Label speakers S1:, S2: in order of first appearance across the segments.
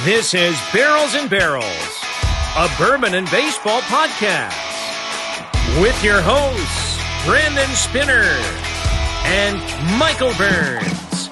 S1: This is Barrels and Barrels, a bourbon and baseball podcast, with your hosts, Brandon Spinner and Michael Burns.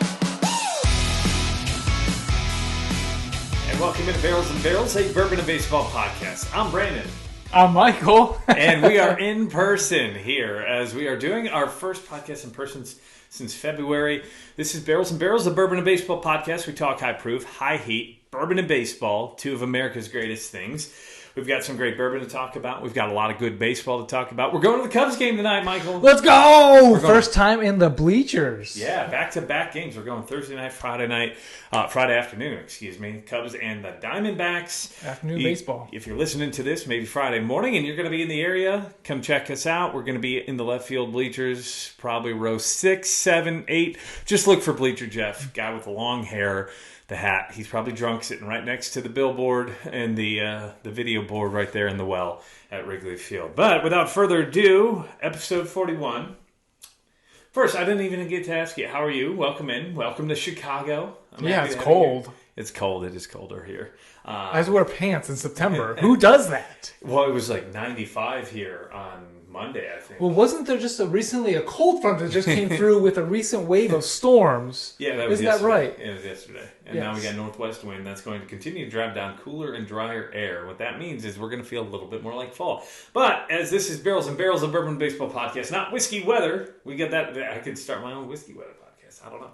S2: And welcome to Barrels and Barrels, a bourbon and baseball podcast. I'm Brandon.
S3: I'm Michael.
S2: And we are in person here as we are doing our first podcast in person since February. This is Barrels and Barrels, a bourbon and baseball podcast. We talk high proof, high heat, bourbon and baseball, two of America's greatest things. We've got some great bourbon to talk about. We've got a lot of good baseball to talk about. We're going to the Cubs game tonight, Michael.
S3: Let's go! First time in the bleachers.
S2: Yeah, back-to-back games. We're going Thursday night, Friday afternoon, Cubs and the Diamondbacks.
S3: Afternoon baseball.
S2: If you're listening to this, maybe Friday morning, and you're going to be in the area, come check us out. We're going to be in the left field bleachers, probably row 6, 7, 8. Just look for Bleacher Jeff, guy with the long hair. The hat. He's probably drunk, sitting right next to the billboard and the video board right there in the well at Wrigley Field. But without further ado, episode 41. First, I didn't even get to ask you, how are you? Welcome in. Welcome to Chicago.
S3: It's cold.
S2: It's cold. It is colder here.
S3: I have to wear pants in September. Who does that?
S2: Well, it was like 95 here on Monday, I think.
S3: Well, wasn't there just recently a cold front that just came through with a recent wave of storms?
S2: Yeah, that was
S3: Isn't
S2: yesterday.
S3: that right?
S2: It was yesterday. And
S3: yes.
S2: Now we got northwest wind that's going to continue to drive down cooler and drier air. What that means is we're going to feel a little bit more like fall. But as this is Barrels and Barrels, a bourbon and baseball podcast, not whiskey weather. We get that. I could start my own whiskey weather podcast. I don't know.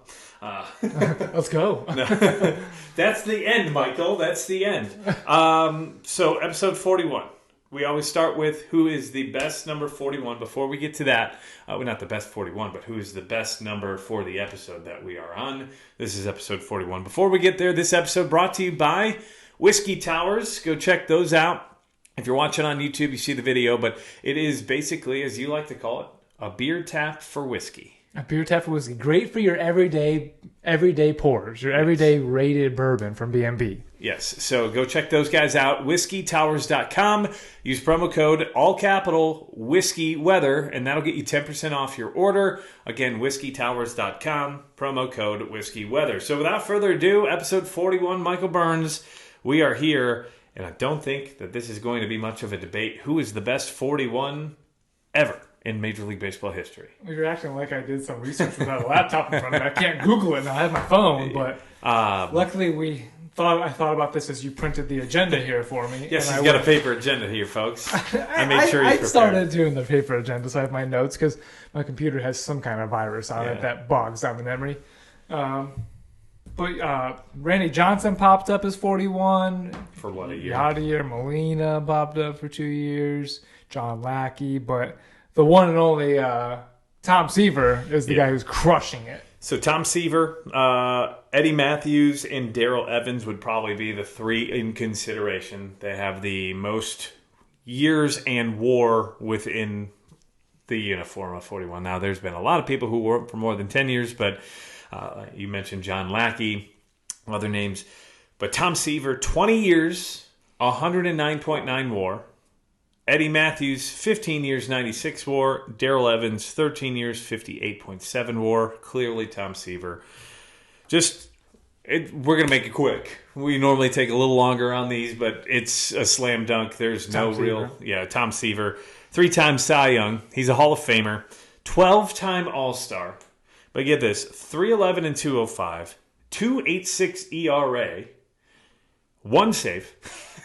S3: Let's go.
S2: No. That's the end, Michael. That's the end. So episode 41. We always start with who is the best number 41. Before we get to that, well, not the best 41, but who is the best number for the episode that we are on. This is episode 41. Before we get there, this episode brought to you by Whiskey Towers. Go check those out. If you're watching on YouTube, you see the video, but it is basically, as you like to call it, a beer tap for whiskey.
S3: A beer tap for whiskey. Great for your everyday pours, your everyday rated bourbon from B&B.
S2: Yes, so go check those guys out. WhiskeyTowers.com. Use promo code, all capital, Whiskey Weather, and that'll get you 10% off your order. Again, WhiskeyTowers.com, promo code Whiskey Weather. So without further ado, episode 41, Michael Burns, we are here, and I don't think that this is going to be much of a debate. Who is the best 41 ever in Major League Baseball history?
S3: You're acting like I did some research without a laptop in front of me. I can't Google it, and I have my phone, but luckily I thought about this as you printed the agenda here for me.
S2: Yes, he's got a paper agenda here, folks. I made sure
S3: I started doing the paper agenda, so I have my notes, because my computer has some kind of virus on it that bogs down the memory. But Randy Johnson popped up as 41.
S2: For what, a year?
S3: Yadier Molina popped up for 2 years. John Lackey, but the one and only Tom Seaver is the guy who's crushing it.
S2: So Tom Seaver, Eddie Matthews, and Darrell Evans would probably be the three in consideration. They have the most years and WAR within the uniform of 41. Now, there's been a lot of people who wore it for more than 10 years, but you mentioned John Lackey, other names. But Tom Seaver, 20 years, 109.9 WAR. Eddie Matthews, 15 years, 96 WAR. Darrell Evans, 13 years, 58.7 WAR. Clearly, Tom Seaver. We're going to make it quick. We normally take a little longer on these, but it's a slam dunk. There's Tom Seaver. Tom Seaver. 3-time Cy Young. He's a Hall of Famer. 12-time All-Star. But get this, 3.11 and 2.05, 2.86 ERA, one save.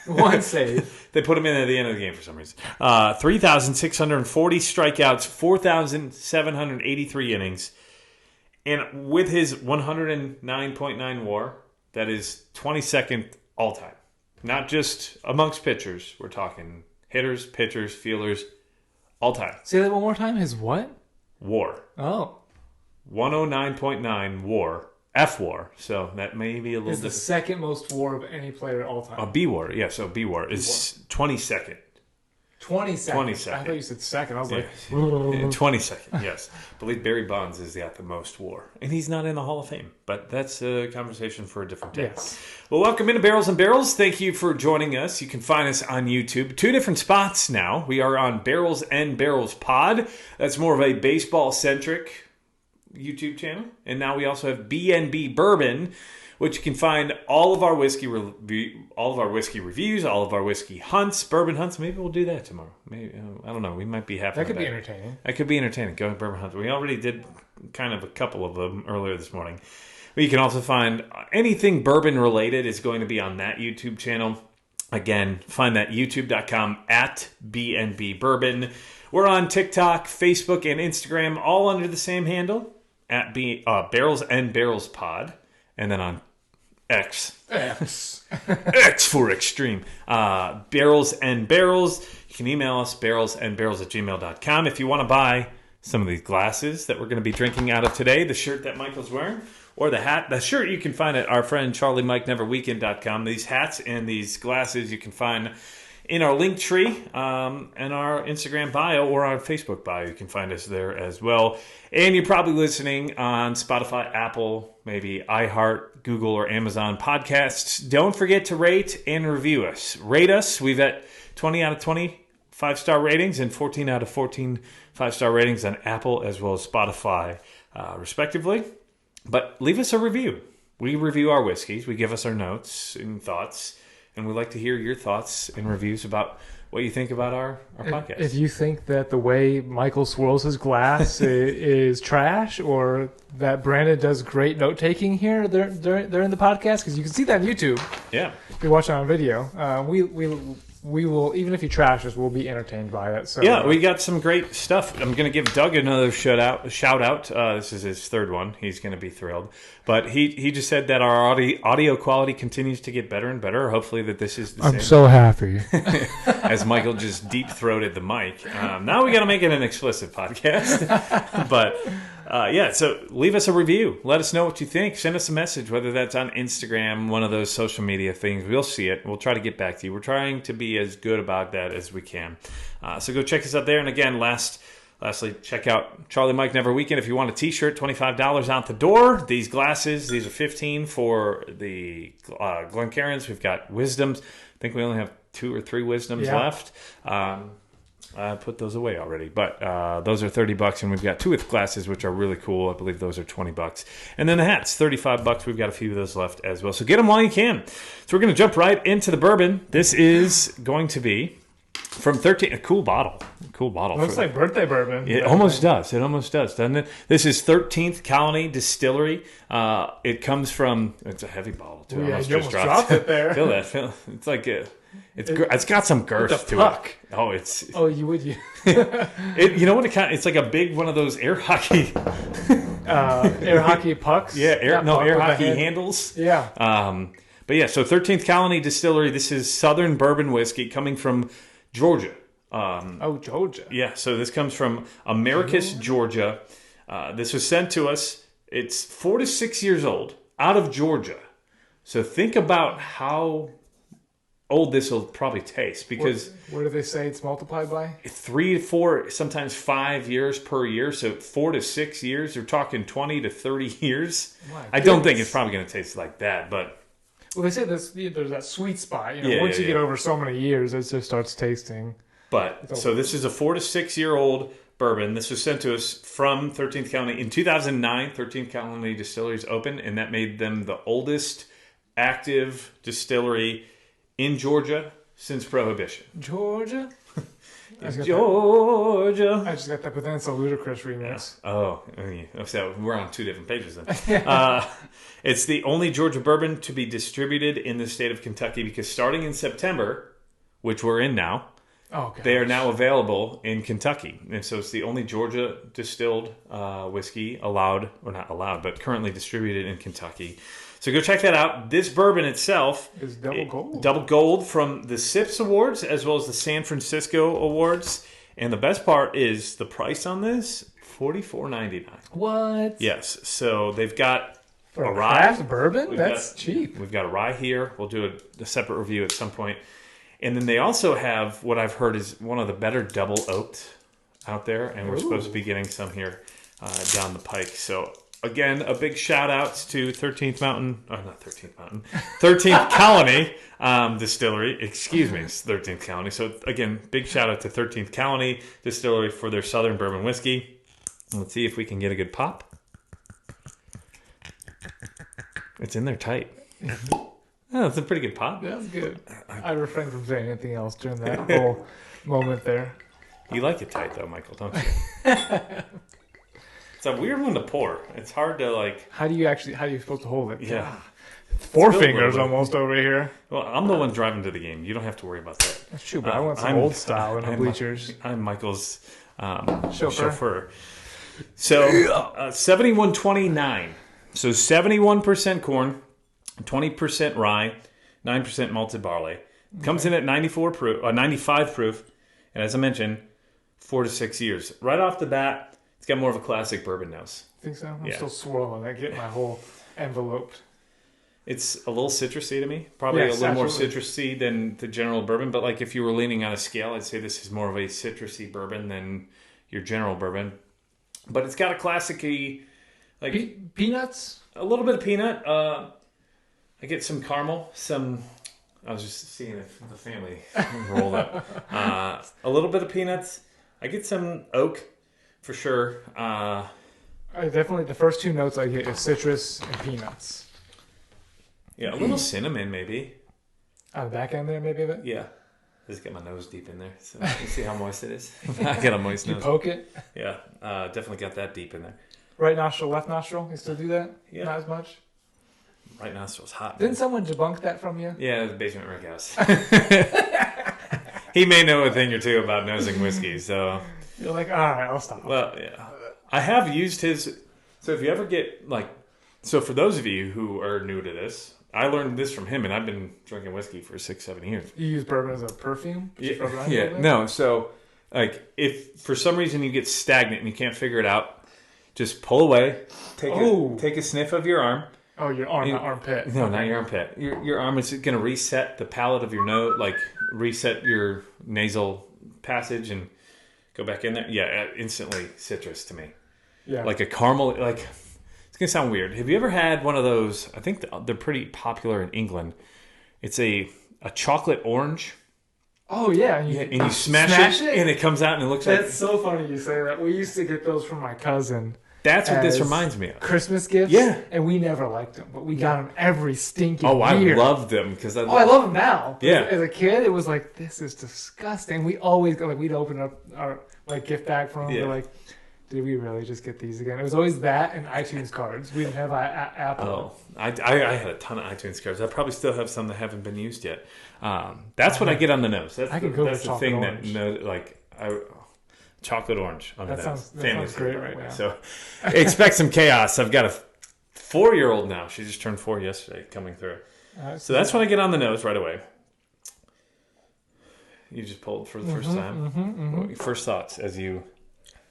S3: One save.
S2: They put him in at the end of the game for some reason. 3,640 strikeouts, 4,783 innings. And with his 109.9 WAR, that is 22nd all-time. Not just amongst pitchers. We're talking hitters, pitchers, fielders, all-time.
S3: Say that one more time. His what?
S2: WAR.
S3: Oh.
S2: 109.9 WAR. F-WAR, so that may be a little different.
S3: It's the second most WAR of any player all time.
S2: B-WAR, yeah, so B-WAR is 22nd.
S3: 22nd.
S2: 22nd.
S3: I thought you said second. I was like...
S2: 22nd, yes. I believe Barry Bonds has got the most WAR. And he's not in the Hall of Fame, but that's a conversation for a different day.
S3: Yes.
S2: Well, welcome into Barrels and Barrels. Thank you for joining us. You can find us on YouTube. 2 different spots now. We are on Barrels and Barrels Pod. That's more of a baseball-centric YouTube channel. And now we also have B&B Bourbon, which you can find all of our whiskey reviews, all of our whiskey hunts, bourbon hunts. Maybe we'll do that tomorrow. Maybe I don't know. We might be happy.
S3: That could be entertaining.
S2: That could be entertaining. Going bourbon hunts. We already did kind of a couple of them earlier this morning. But you can also find anything bourbon related is going to be on that YouTube channel. Again, find that youtube.com at B&B Bourbon. We're on TikTok, Facebook, and Instagram, all under the same handle at Barrels and Barrels Pod. And then on X for extreme. Barrels and Barrels. You can email us, barrelsandbarrels@gmail.com. If you want to buy some of these glasses that we're going to be drinking out of today, the shirt that Michael's wearing, or the hat. The shirt you can find at our friend CharlieMikeNeverWeekend.com. These hats and these glasses you can find in our link tree and our Instagram bio or our Facebook bio. You can find us there as well. And you're probably listening on Spotify, Apple, maybe iHeart, Google, or Amazon podcasts. Don't forget to rate and review us. Rate us. We've got 20 out of 20 5-star ratings and 14 out of 14 5-star ratings on Apple as well as Spotify, respectively. But leave us a review. We review our whiskeys. We give us our notes and thoughts. And we'd like to hear your thoughts and reviews about what you think about our podcast.
S3: If you think that the way Michael swirls his glass is trash, or that Brandon does great note-taking here during the podcast, because you can see that on YouTube.
S2: Yeah.
S3: If you're watching on video. We will, even if he trashes, we'll be entertained by it. So
S2: yeah, we got some great stuff. I'm going to give Doug another shout out. This is his third one. He's going to be thrilled. But he just said that our audio quality continues to get better and better. Hopefully that this is the same.
S3: I'm so happy.
S2: As Michael just deep-throated the mic. Now we got to make it an explicit podcast. But yeah, so leave us a review. Let us know what you think. Send us a message, whether that's on Instagram, one of those social media things. We'll see it. We'll try to get back to you. We're trying to be as good about that as we can. So go check us out there. And again, lastly, check out Charlie Mike Never Weekend. If you want a t-shirt, $25 out the door. These glasses, these are $15 for the Glencairns. We've got Wisdoms. I think we only have 2 or 3 Wisdoms left. I put those away already, but those are $30, and we've got 2 with glasses, which are really cool. I believe those are $20, and then the hats, $35. We've got a few of those left as well, so get them while you can. So we're going to jump right into the bourbon. This is going to be from 13. A cool bottle.
S3: Looks like birthday bourbon.
S2: It almost does. It almost does, doesn't it? This is 13th Colony Distillery. It comes from. It's a heavy bottle too.
S3: Yeah, you almost dropped it there.
S2: Feel that? It's like a. It's got some girth to
S3: puck.
S2: it. Oh, it's.
S3: Oh, you would. You
S2: know what? It's like a big one of those air hockey.
S3: Air hockey pucks.
S2: Yeah, air hockey handles.
S3: Yeah.
S2: But yeah, so 13th Colony Distillery. This is Southern bourbon whiskey coming from Georgia.
S3: Georgia.
S2: Yeah, so this comes from Americus, Georgia. This was sent to us. It's 4 to 6 years old, out of Georgia. So think about how old this will probably taste, because
S3: what do they say it's multiplied by?
S2: 3 to 4, sometimes 5 years per year. So 4 to 6 years. We're talking 20 to 30 years. I don't think it's probably going to taste like that, but.
S3: Well, they say there's that sweet spot. Once you get over so many years, it just starts tasting.
S2: But so this is a 4 to 6 year old bourbon. This was sent to us from 13th Colony in 2009. 13th Colony Distilleries opened, and that made them the oldest active distillery in Georgia since Prohibition.
S3: Georgia?
S2: Georgia.
S3: I just got that, but then it's a Ludacris remix.
S2: Yeah. So we're on 2 different pages then. It's the only Georgia bourbon to be distributed in the state of Kentucky, because starting in September, which we're in now, they are now available in Kentucky. And so it's the only Georgia distilled whiskey allowed, or not allowed, but currently distributed in Kentucky. So go check that out. This bourbon itself
S3: is double gold.
S2: Double gold from the SIPS Awards as well as the San Francisco Awards. And the best part is the price on this, $44.99.
S3: What?
S2: Yes. So they've got
S3: for
S2: a rye.
S3: Craft bourbon? That's cheap.
S2: We've got a rye here. We'll do a separate review at some point. And then they also have what I've heard is one of the better double oaked out there. And we're supposed to be getting some here down the pike. So again, a big shout out to 13th Colony Distillery. Excuse me, it's 13th Colony. So again, big shout out to 13th Colony Distillery for their Southern bourbon whiskey. Let's see if we can get a good pop. It's in there tight. Oh, it's a pretty good pop.
S3: That's good. I refrained from saying anything else during that whole moment there.
S2: You like it tight, though, Michael, don't you? It's a weird one to pour. It's hard to, like...
S3: How are you supposed to hold it?
S2: Yeah.
S3: Four fingers almost over here.
S2: Well, I'm the one driving to the game. You don't have to worry about that.
S3: That's true, but I want some old style in the bleachers.
S2: I'm Michael's chauffeur. So, 71-29. So, 71% corn, 20% rye, 9% malted barley. Comes in at 95 proof. And as I mentioned, 4 to 6 years. Right off the bat, it's got more of a classic bourbon nose.
S3: Think so? I'm still swirling. I get my whole envelope.
S2: It's a little citrusy to me. Probably a little more citrusy than the general bourbon. But like if you were leaning on a scale, I'd say this is more of a citrusy bourbon than your general bourbon. But it's got a classic-y... like
S3: peanuts?
S2: A little bit of peanut. I get some caramel. I was just seeing if the family rolled up. A little bit of peanuts. I get some oak for sure.
S3: Definitely the first two notes I get is citrus and peanuts.
S2: Yeah, a little cinnamon maybe.
S3: On the back end there, maybe a bit?
S2: Yeah. I just get my nose deep in there. So you see how moist it is? I got a moist nose.
S3: You poke it?
S2: Yeah, definitely got that deep in there.
S3: Right nostril, left nostril? You still do that?
S2: Yeah.
S3: Not as much?
S2: Right nostril's hot.
S3: Didn't someone debunk that from you?
S2: Yeah, the Basement Rick House. He may know a thing or two about nosing whiskey, so...
S3: You're like, all right, I'll stop.
S2: Well, yeah. I have used his... So if you ever get, like... So for those of you who are new to this, I learned this from him, and I've been drinking whiskey for 6-7 years.
S3: You use bourbon as a perfume?
S2: Yeah. No, so, like, if for some reason you get stagnant and you can't figure it out, just pull away, take a sniff of your arm.
S3: Oh, your arm, not armpit.
S2: No, not your armpit. Your arm is going to reset the palate of your nose, like reset your nasal passage and go back in there. Yeah, instantly citrus to me.
S3: Yeah.
S2: Like a caramel, like, it's going to sound weird. Have you ever had one of those? I think they're pretty popular in England. It's a chocolate orange.
S3: Oh, yeah.
S2: And you smash it, and it comes out and it looks like...
S3: That's so funny you say that. We used to get those from my cousin.
S2: That's what this reminds me of.
S3: Christmas gifts?
S2: Yeah.
S3: And we never liked them, but we got them every stinking
S2: year. I loved them. I
S3: love them now.
S2: Yeah.
S3: As a kid, it was like, this is disgusting. We always go, like, we'd open up our gift bag from them.
S2: Yeah.
S3: We're like, did we really just get these again? It was always that and iTunes cards. We didn't have Apple.
S2: Oh, I had a ton of iTunes cards. I probably still have some that haven't been used yet. That's what I get on the nose. That's the thing orange. Chocolate orange on the nose.
S3: That sounds great right now.
S2: So expect some chaos. I've got a 4-year-old now. She just turned 4 yesterday, coming through. So that's what I get on the nose right away. You just pulled for the first time. First thoughts as you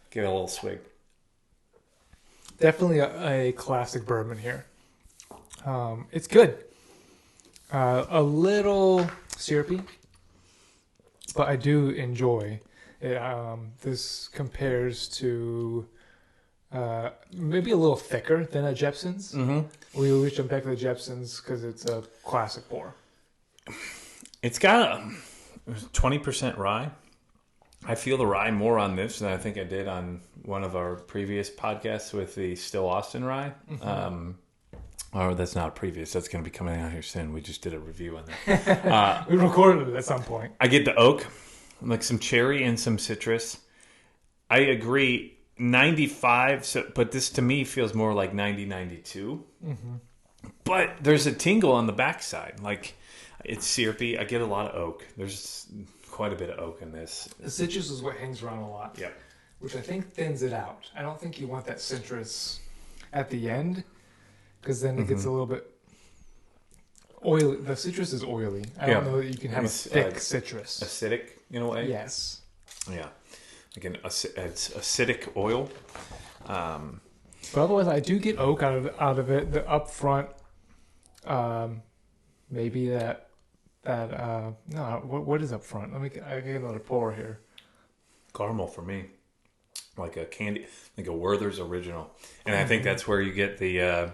S2: give it a little swig.
S3: Definitely a classic bourbon here. It's good. A little syrupy, but I do enjoy it. This compares to maybe a little thicker than a Jepson's. We always jump back to the Jepson's because it's a classic pour.
S2: It's got 20% rye. I feel the rye more on this than I think I did on one of our previous podcasts with the Still Austin rye. Or that's not previous. That's going to be coming out here soon. We just did a review on that.
S3: We recorded it at some point.
S2: I get the oak, like some cherry and some citrus. I agree, 95, but this to me feels more like 90-92. But there's a tingle on the backside. Like, it's syrupy. I get a lot of oak. There's quite a bit of oak in this.
S3: The citrus is what hangs around a lot.
S2: Yeah.
S3: Which I think thins it out. I don't think you want that citrus at the end, because then it gets a little bit oily. The citrus is oily. I don't know that you can have a thick citrus.
S2: Acidic in a way?
S3: Yes.
S2: Yeah. Like it's acidic oil.
S3: But otherwise, I do get oak out of it. The up front, maybe that no, what is up front? I get another pour here.
S2: Caramel for me, like a candy, like a Werther's Original, and I think that's where you get the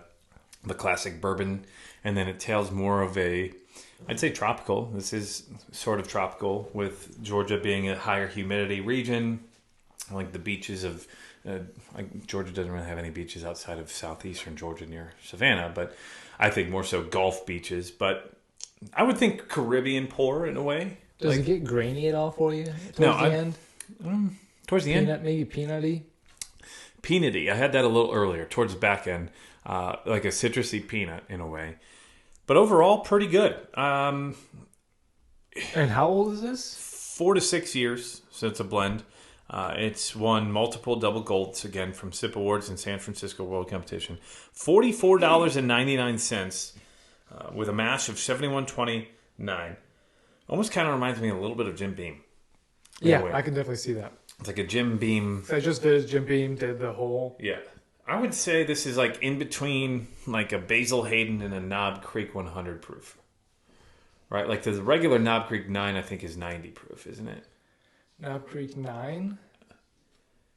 S2: classic bourbon, and then it tails more of I'd say tropical. This is sort of tropical, with Georgia being a higher humidity region, like the beaches of Georgia doesn't really have any beaches outside of southeastern Georgia near Savannah, but I think more so Gulf beaches. But I would think Caribbean pour in a way.
S3: Does it get grainy at all for you towards the end?
S2: Towards the end?
S3: Maybe peanutty?
S2: Peanutty. I had that a little earlier, towards the back end. Like a citrusy peanut in a way. But overall, pretty good.
S3: And how old is this?
S2: 4 to 6 years, so it's a blend. It's won multiple double golds, again, from SIP Awards and San Francisco World Competition. $44.99 with a mash of 71.29. Almost kind of reminds me a little bit of Jim Beam.
S3: Yeah, I can definitely see that.
S2: It's like a Jim Beam.
S3: So I just did Jim Beam, did the whole...
S2: Yeah. I would say this is like in between like a Basil Hayden and a Knob Creek 100 proof. Right? Like the regular Knob Creek 9, I think, is 90 proof, isn't it?
S3: Knob Creek 9?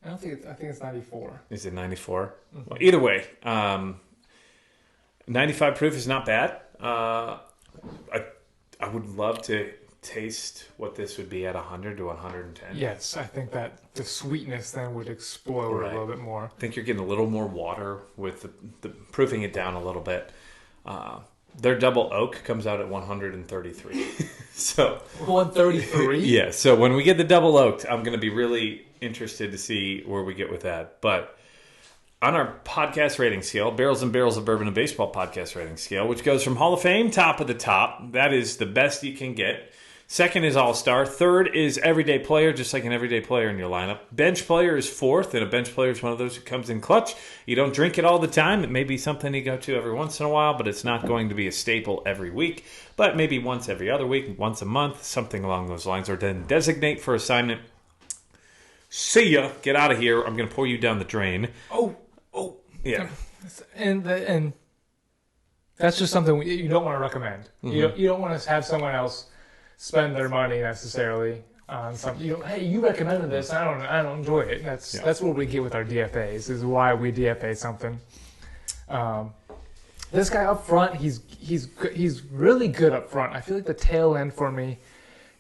S3: I think it's 94.
S2: Is it 94? Mm-hmm. Well, either way, 95 proof is not bad. I would love to taste what this would be at 100 to 110.
S3: Yes, I think that the sweetness then would explode a little bit more.
S2: I think you're getting a little more water with the proofing it down a little bit. Their double oak comes out at 133. So
S3: 133?
S2: Yeah, so when we get the double oaked, I'm going to be really interested to see where we get with that. But on our podcast rating scale, Barrels and Barrels of Bourbon and Baseball podcast rating scale, which goes from Hall of Fame, top of the top, that is the best you can get. Second is All-Star. Third is Everyday Player, just like an everyday player in your lineup. Bench Player is fourth, and a bench player is one of those who comes in clutch. You don't drink it all the time. It may be something you go to every once in a while, but it's not going to be a staple every week. But maybe once every other week, once a month, something along those lines. Or then designate for assignment. See ya. Get out of here. I'm going to pour you down the drain.
S3: Oh.
S2: Yeah.
S3: And that's just something you don't want to recommend. Mm-hmm. You don't want to have someone else spend their money necessarily on something. Hey, you recommended this. I don't enjoy it. That's what we get with our DFAs. Is why we DFA something. This guy up front, he's really good up front. I feel like the tail end for me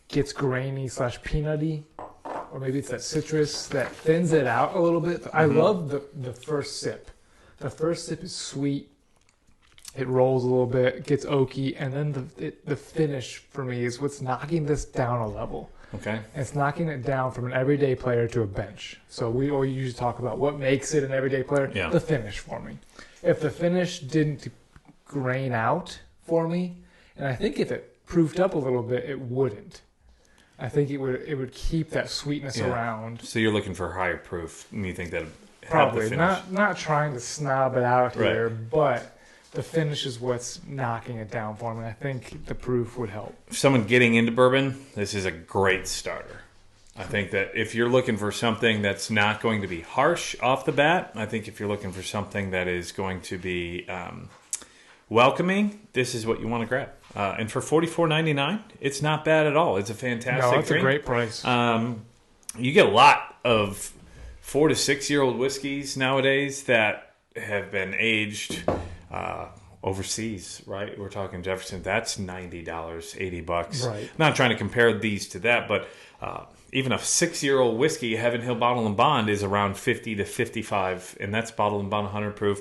S3: gets grainy / peanutty, or maybe it's that citrus that thins it out a little bit. I love the first sip. The first sip is sweet. It rolls a little bit, gets oaky, and then the finish for me is what's knocking this down a level.
S2: Okay.
S3: And it's knocking it down from an everyday player to a bench. So we always usually talk about what makes it an everyday player.
S2: Yeah.
S3: The finish for me. If the finish didn't grain out for me, and I think if it proofed up a little bit, it wouldn't. I think it would keep that sweetness around.
S2: So you're looking for higher proof, and you think that
S3: probably not trying to snob it out here,
S2: right.
S3: But the finish is what's knocking it down for me. I think the proof would help.
S2: For someone getting into bourbon, this is a great starter. I think that if you're looking for something that's not going to be harsh off the bat, I think if you're looking for something that is going to be welcoming, this is what you want to grab. And for $44.99, it's not bad at all. It's a fantastic
S3: No, it's
S2: drink.
S3: a great price.
S2: You get a lot of 4 to 6 year old whiskeys nowadays that have been aged overseas, right? We're talking Jefferson. That's $90, $80.
S3: Right.
S2: I'm not trying to compare these to that, but even a 6-year-old whiskey, Heaven Hill Bottle and Bond, is around 50 to 55, and that's Bottle and Bond 100 proof.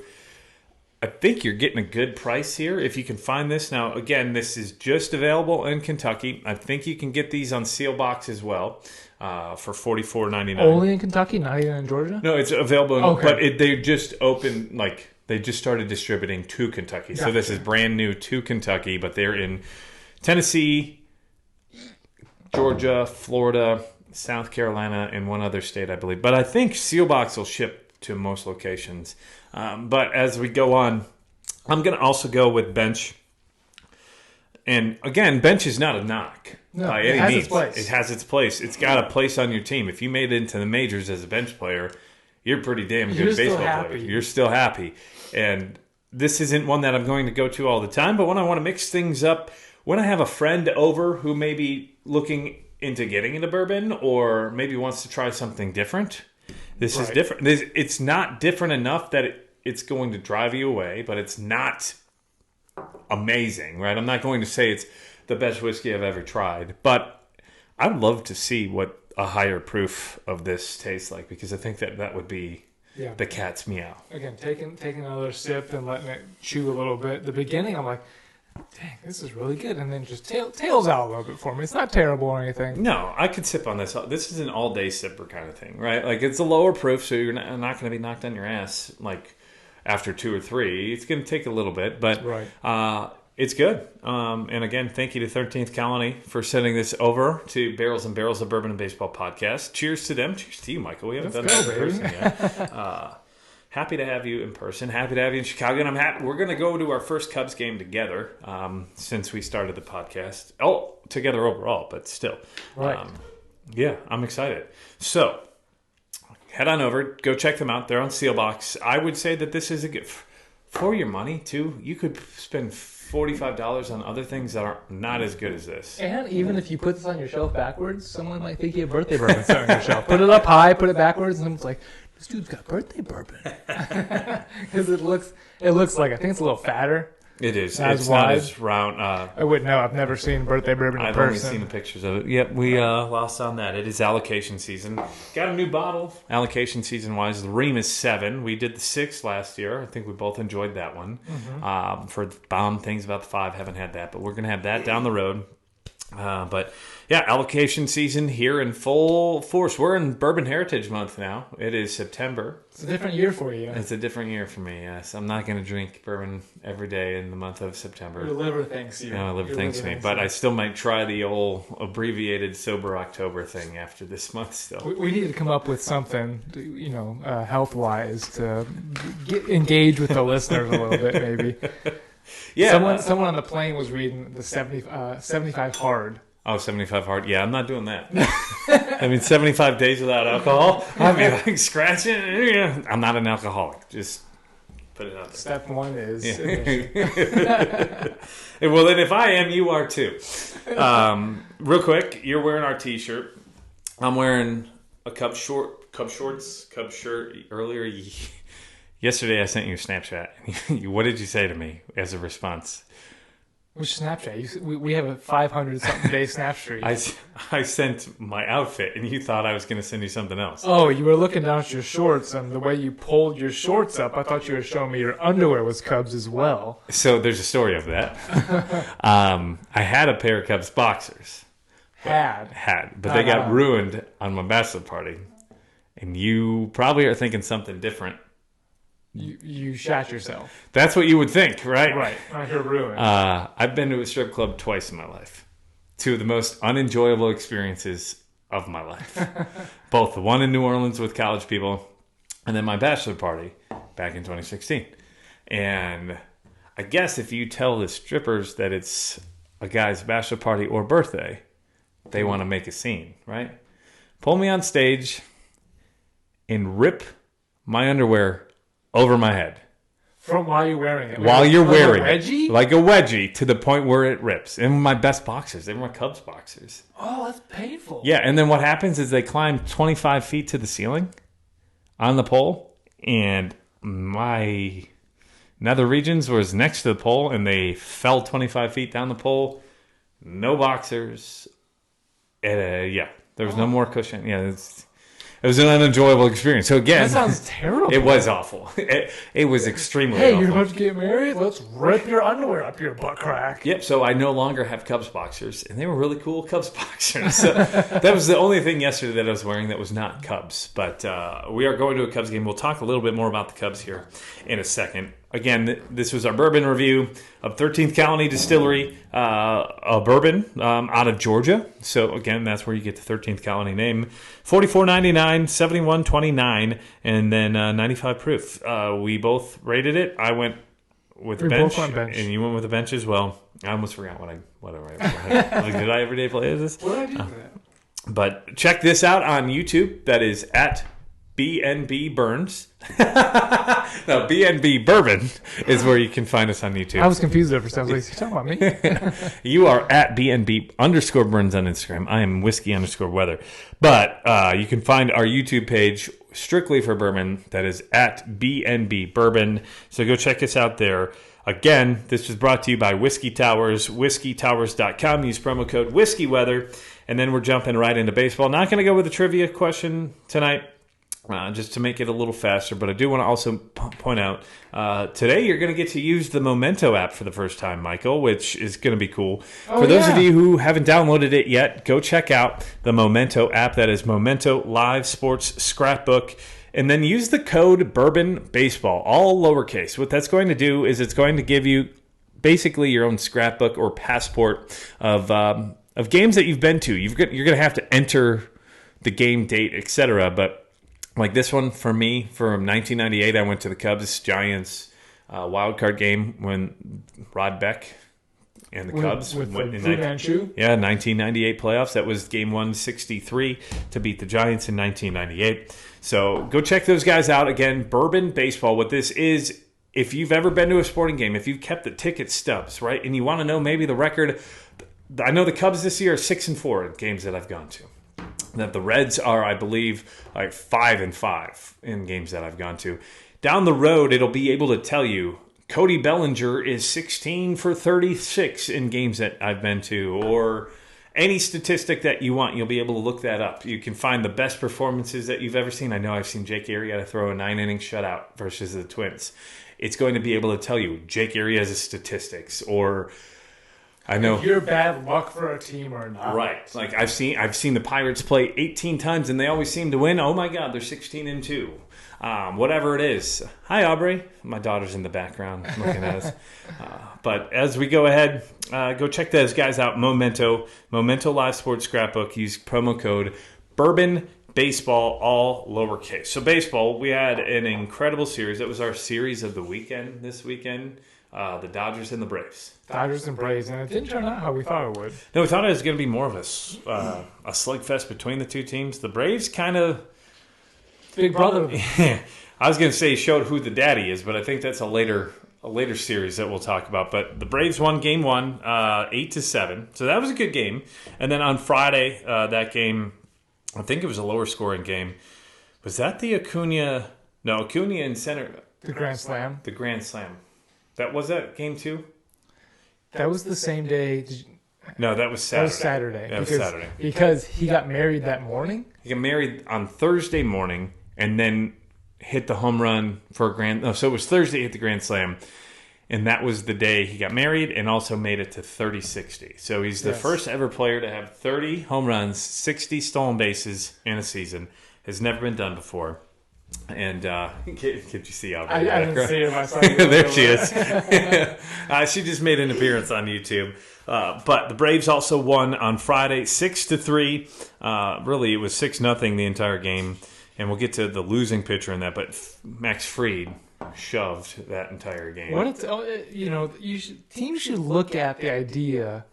S2: I think you're getting a good price here if you can find this. Now, again, this is just available in Kentucky. I think you can get these on seal box as well for $44.99.
S3: Only in Kentucky, not even in Georgia?
S2: No, it's available,
S3: okay.
S2: But they just opened, they just started distributing to Kentucky.
S3: Gotcha.
S2: So this is brand new to Kentucky, but they're in Tennessee, Georgia, Florida, South Carolina, and one other state, I believe. But I think Sealbox will ship to most locations. But as we go on, I'm going to also go with Bench. And again, Bench is not a knock by any means.
S3: Its place.
S2: It has its place. It's got a place on your team. If you made it into the majors as a bench player, you're a pretty damn good baseball player. You're still happy. And this isn't one that I'm going to go to all the time, but when I want to mix things up, when I have a friend over who may be looking into getting into bourbon or maybe wants to try something different, this is different. It's not different enough that it's going to drive you away, but it's not amazing, right? I'm not going to say it's the best whiskey I've ever tried, but I'd love to see what a higher proof of this tastes like, because I think that would be the cat's meow.
S3: Again, taking another sip and letting it chew a little bit. The beginning, I'm like, dang, this is really good. And then just tails out a little bit for me. It's not terrible or anything.
S2: No, I could sip on this. This is an all-day sipper kind of thing, right? Like, it's a lower proof, so you're not going to be knocked on your ass, like, after 2 or 3. It's going to take a little bit, but it's good. And again, thank you to 13th Colony for sending this over to Barrels and Barrels of Bourbon and Baseball podcast. Cheers to them. Cheers to you, Michael. We haven't done that in person yet. Happy to have you in person. Happy to have you in Chicago. And I'm happy. We're going to go to our first Cubs game together since we started the podcast. Oh, together overall, but still.
S3: Right.
S2: Yeah, I'm excited. So, head on over. Go check them out. They're on Sealbox. I would say that this is a good... For your money, too, you could spend $45 on other things that are not as good as this.
S3: And even if you put this on your shelf backwards, someone might think you have birthday bourbon sitting on your shelf. Put it up high, put it backwards, and it's like, this dude's got birthday bourbon. Because it looks like, I think it's a little fatter.
S2: It is.
S3: It's
S2: not as round.
S3: I wouldn't know. I've never seen birthday bourbon in
S2: I've
S3: person.
S2: only seen the pictures of it. Yep, we lost on that. It is allocation season. Got a new bottle. Allocation season-wise, the Ream is 7. We did the 6 last year. I think we both enjoyed that one. Mm-hmm. For bomb things about the 5, haven't had that. But we're going to have that down the road. But yeah, allocation season here in full force. We're in Bourbon Heritage Month now. It is September.
S3: It's a different year for you.
S2: It's a different year for me, yes. I'm not going to drink bourbon every day in the month of September.
S3: Your liver thanks you.
S2: My liver thanks me. But I still might try the old abbreviated Sober October thing after this month still.
S3: We need to come up with something, health-wise to engage with the listeners a little bit, maybe.
S2: Yeah.
S3: Someone on the plane was reading the 75 hard.
S2: Oh, 75 hard. Yeah, I'm not doing that. 75 days without alcohol. I'd be like scratching. I'm not an alcoholic. Just put it out there.
S3: Step 1 is.
S2: Well, then if I am, you are too. Real quick, you're wearing our T-shirt. I'm wearing a Cub shirt earlier. Yesterday, I sent you a Snapchat. What did you say to me as a response?
S3: Which Snapchat? We have a 500-something day Snap streak.
S2: I sent my outfit, and you thought I was going to send you something else.
S3: Oh, you were looking down at your shorts, and the way you pulled your shorts up, I thought you were showing me your underwear was Cubs as well.
S2: So there's a story of that. I had a pair of Cubs boxers. But they got ruined on my bachelor party. And you probably are thinking something different.
S3: You shot yourself.
S2: That's what you would think, right?
S3: Right. I hear ruined.
S2: I've been to a strip club twice in my life. 2 of the most unenjoyable experiences of my life. Both the one in New Orleans with college people, and then my bachelor party back in 2016. And I guess if you tell the strippers that it's a guy's bachelor party or birthday, they want to make a scene, right? Pull me on stage and rip my underwear over my head.
S3: From while you're wearing it?
S2: While you're wearing
S3: it. Wedgie?
S2: Like a wedgie to the point where it rips. And my best boxers. They were my Cubs boxers.
S3: Oh, that's painful.
S2: Yeah, and then what happens is they climb 25 feet to the ceiling on the pole. And my nether regions was next to the pole. And they fell 25 feet down the pole. No boxers. There was no more cushion. Yeah, it was an unenjoyable experience. So again,
S3: that sounds terrible.
S2: It was awful. It was extremely
S3: awful.
S2: Hey,
S3: you're about to get married? Let's rip your underwear up your butt crack.
S2: Yep, so I no longer have Cubs boxers, and they were really cool Cubs boxers. So that was the only thing yesterday that I was wearing that was not Cubs. But we are going to a Cubs game. We'll talk a little bit more about the Cubs here in a second. Again, this was our bourbon review of 13th Colony Distillery, a bourbon out of Georgia. So, again, that's where you get the 13th Colony name. $44.99, $71.29, and then 95 proof. We both rated it. I went with the bench, and you went with the bench as well. I almost forgot what I had. Did I everyday play this?
S3: What did I do for that?
S2: But check this out on YouTube. That is at BNB Burns. No, BNB Bourbon is where you can find us on YouTube.
S3: I was confused there for a second. I was like, you talking about me?
S2: You are at BNB_Burns on Instagram. I am whiskey_weather. But you can find our YouTube page strictly for bourbon. That is at BNB Bourbon. So go check us out there. Again, this was brought to you by Whiskey Towers, whiskeytowers.com. Use promo code WhiskeyWeather. And then we're jumping right into baseball. Not going to go with a trivia question tonight. just to make it a little faster. But I do want to also point out, today you're going to get to use the Memento app for the first time, Michael, which is going to be cool. For those of you who haven't downloaded it yet, go check out the Memento app. That is Memento Live Sports Scrapbook. And then use the code Bourbon Baseball, all lowercase. What that's going to do is it's going to give you basically your own scrapbook or passport of games that you've been to. You're going to have to enter the game date, etc. But like this one for me, from 1998, I went to the Cubs-Giants wild card game when Rod Beck and the Cubs went in that 1998 playoffs. That was game 163 to beat the Giants in 1998. So go check those guys out. Again, Bourbon Baseball. What this is, if you've ever been to a sporting game, if you've kept the ticket stubs, right, and you want to know maybe the record, I know the Cubs this year are 6-4 in games that I've gone to. That the Reds are, I believe, like 5-5 in games that I've gone to. Down the road, it'll be able to tell you Cody Bellinger is 16 for 36 in games that I've been to, or any statistic that you want. You'll be able to look that up. You can find the best performances that you've ever seen. I know I've seen Jake Arrieta throw a 9-inning shutout versus the Twins. It's going to be able to tell you Jake Arrieta's statistics, or I know
S3: if you're bad luck for a team or not.
S2: Right. Like I've seen the Pirates play 18 times and they always seem to win. Oh my God, they're 16-2. Whatever it is. Hi, Aubrey. My daughter's in the background looking at us. But as we go ahead, go check those guys out. Memento Live Sports Scrapbook. Use promo code Bourbon Baseball, all lowercase. So baseball, we had an incredible series. That was our series of the weekend this weekend. The Dodgers and the Braves.
S3: Dodgers and Braves, and it didn't turn out how we thought it would.
S2: No, we thought it was going to be more of a slugfest between the two teams. The Braves kind of...
S3: Big brother.
S2: I was going to say showed who the daddy is, but I think that's a later series that we'll talk about. But the Braves won Game 1, 8-7. So that was a good game. And then on Friday, that game, I think it was a lower scoring game. Was that the Acuna... No, Acuna in center...
S3: The Grand Slam.
S2: The Grand Slam. Was that Game 2?
S3: That was the same day.
S2: No, that was Saturday.
S3: That was Saturday. Because he got married that morning?
S2: He got married on Thursday morning and then hit the home run for a grand... No, so it was Thursday, hit the Grand Slam. And that was the day he got married and also made it to 30-60. So he's the first ever player to have 30 home runs, 60 stolen bases in a season. Has never been done before. And could you see Aubrey?
S3: I didn't see her myself.
S2: There she is. She just made an appearance on YouTube. But the Braves also won on Friday 6-3. Really, it was 6-0 the entire game. And we'll get to the losing pitcher in that. But Max Fried shoved that entire game.
S3: Teams should look at the idea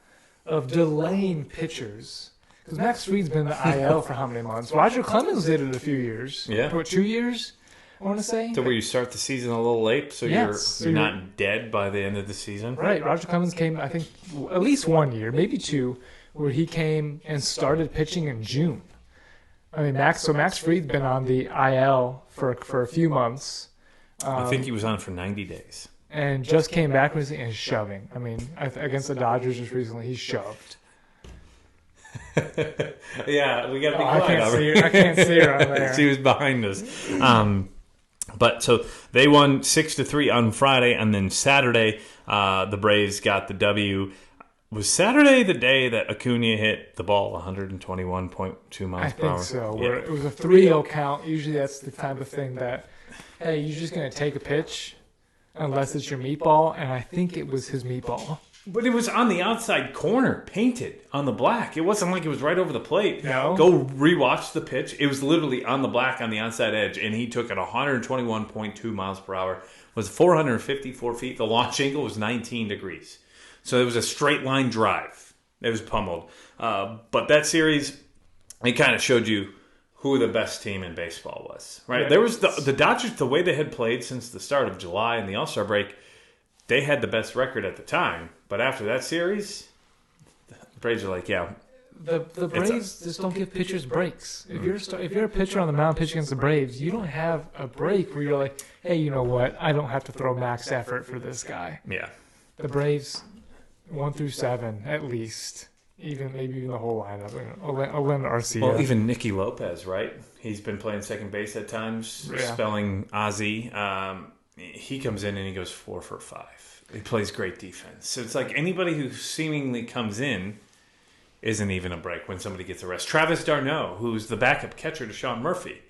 S3: of delaying pitchers. Because Max Fried's been in the IL for how many months? Roger Clemens did it a few years.
S2: Yeah.
S3: What, 2 years, I want to say?
S2: So where you start the season a little late, so you're not dead by the end of the season?
S3: Right. Roger Clemens came, I think, at least 1 year, maybe 2, where he came and started pitching in June. I mean, Max Fried's been on the IL for a few months.
S2: I think he was on for 90 days.
S3: And just came back recently and shoving. I mean, against the Dodgers just recently, he shoved.
S2: Yeah, we got to be quiet.
S3: I can't see her on there.
S2: She was behind us. But so they won 6-3 on Friday, and then Saturday, the Braves got the W. Was Saturday the day that Acuna hit the ball 121.2 miles per hour?
S3: I think so.
S2: Yeah.
S3: Where it was a 3-0 count. Usually that's the type of thing that, hey, you're just going to take a pitch unless it's your meatball, and I think it was his meatball.
S2: But it was on the outside corner, painted on the black. It wasn't like it was right over the plate.
S3: No.
S2: Go rewatch the pitch. It was literally on the black on the outside edge, and he took it 121.2 miles per hour. It was 454 feet. The launch angle was 19 degrees. So it was a straight line drive. It was pummeled. But that series, it kind of showed you who the best team in baseball was. Right? Yeah. There was the Dodgers, the way they had played since the start of July and the All-Star break, they had the best record at the time. But after that series, the Braves are like, yeah.
S3: The Braves just don't give pitchers breaks. If you're a pitcher on the mound pitching against the Braves, you don't have a break where you're like, hey, you know what? I don't have to throw max effort for this guy.
S2: Yeah.
S3: The Braves, 1 through 7 at least, maybe even the whole lineup. Olin Arcia.
S2: Well, even Nicky Lopez, right? He's been playing second base at times, spelling Ozzy. He comes in and he goes 4 for 5. He plays great defense. So it's like anybody who seemingly comes in isn't even a break when somebody gets a rest. Travis d'Arnaud, who's the backup catcher to Sean Murphy,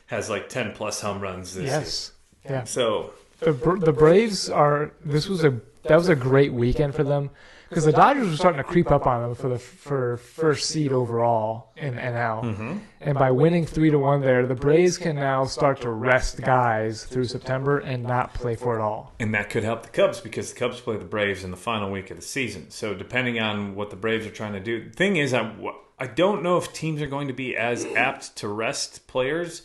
S2: has like 10 plus home runs this year.
S3: Yeah.
S2: So
S3: the Braves that was a great weekend for them because the Dodgers were starting to creep up on them for first seed overall in NL.
S2: Mm-hmm.
S3: And by winning 3-1 there, the Braves can now start to rest guys through September and not play for it all.
S2: And that could help the Cubs because the Cubs play the Braves in the final week of the season. So depending on what the Braves are trying to do, the thing is, I don't know if teams are going to be as apt to rest players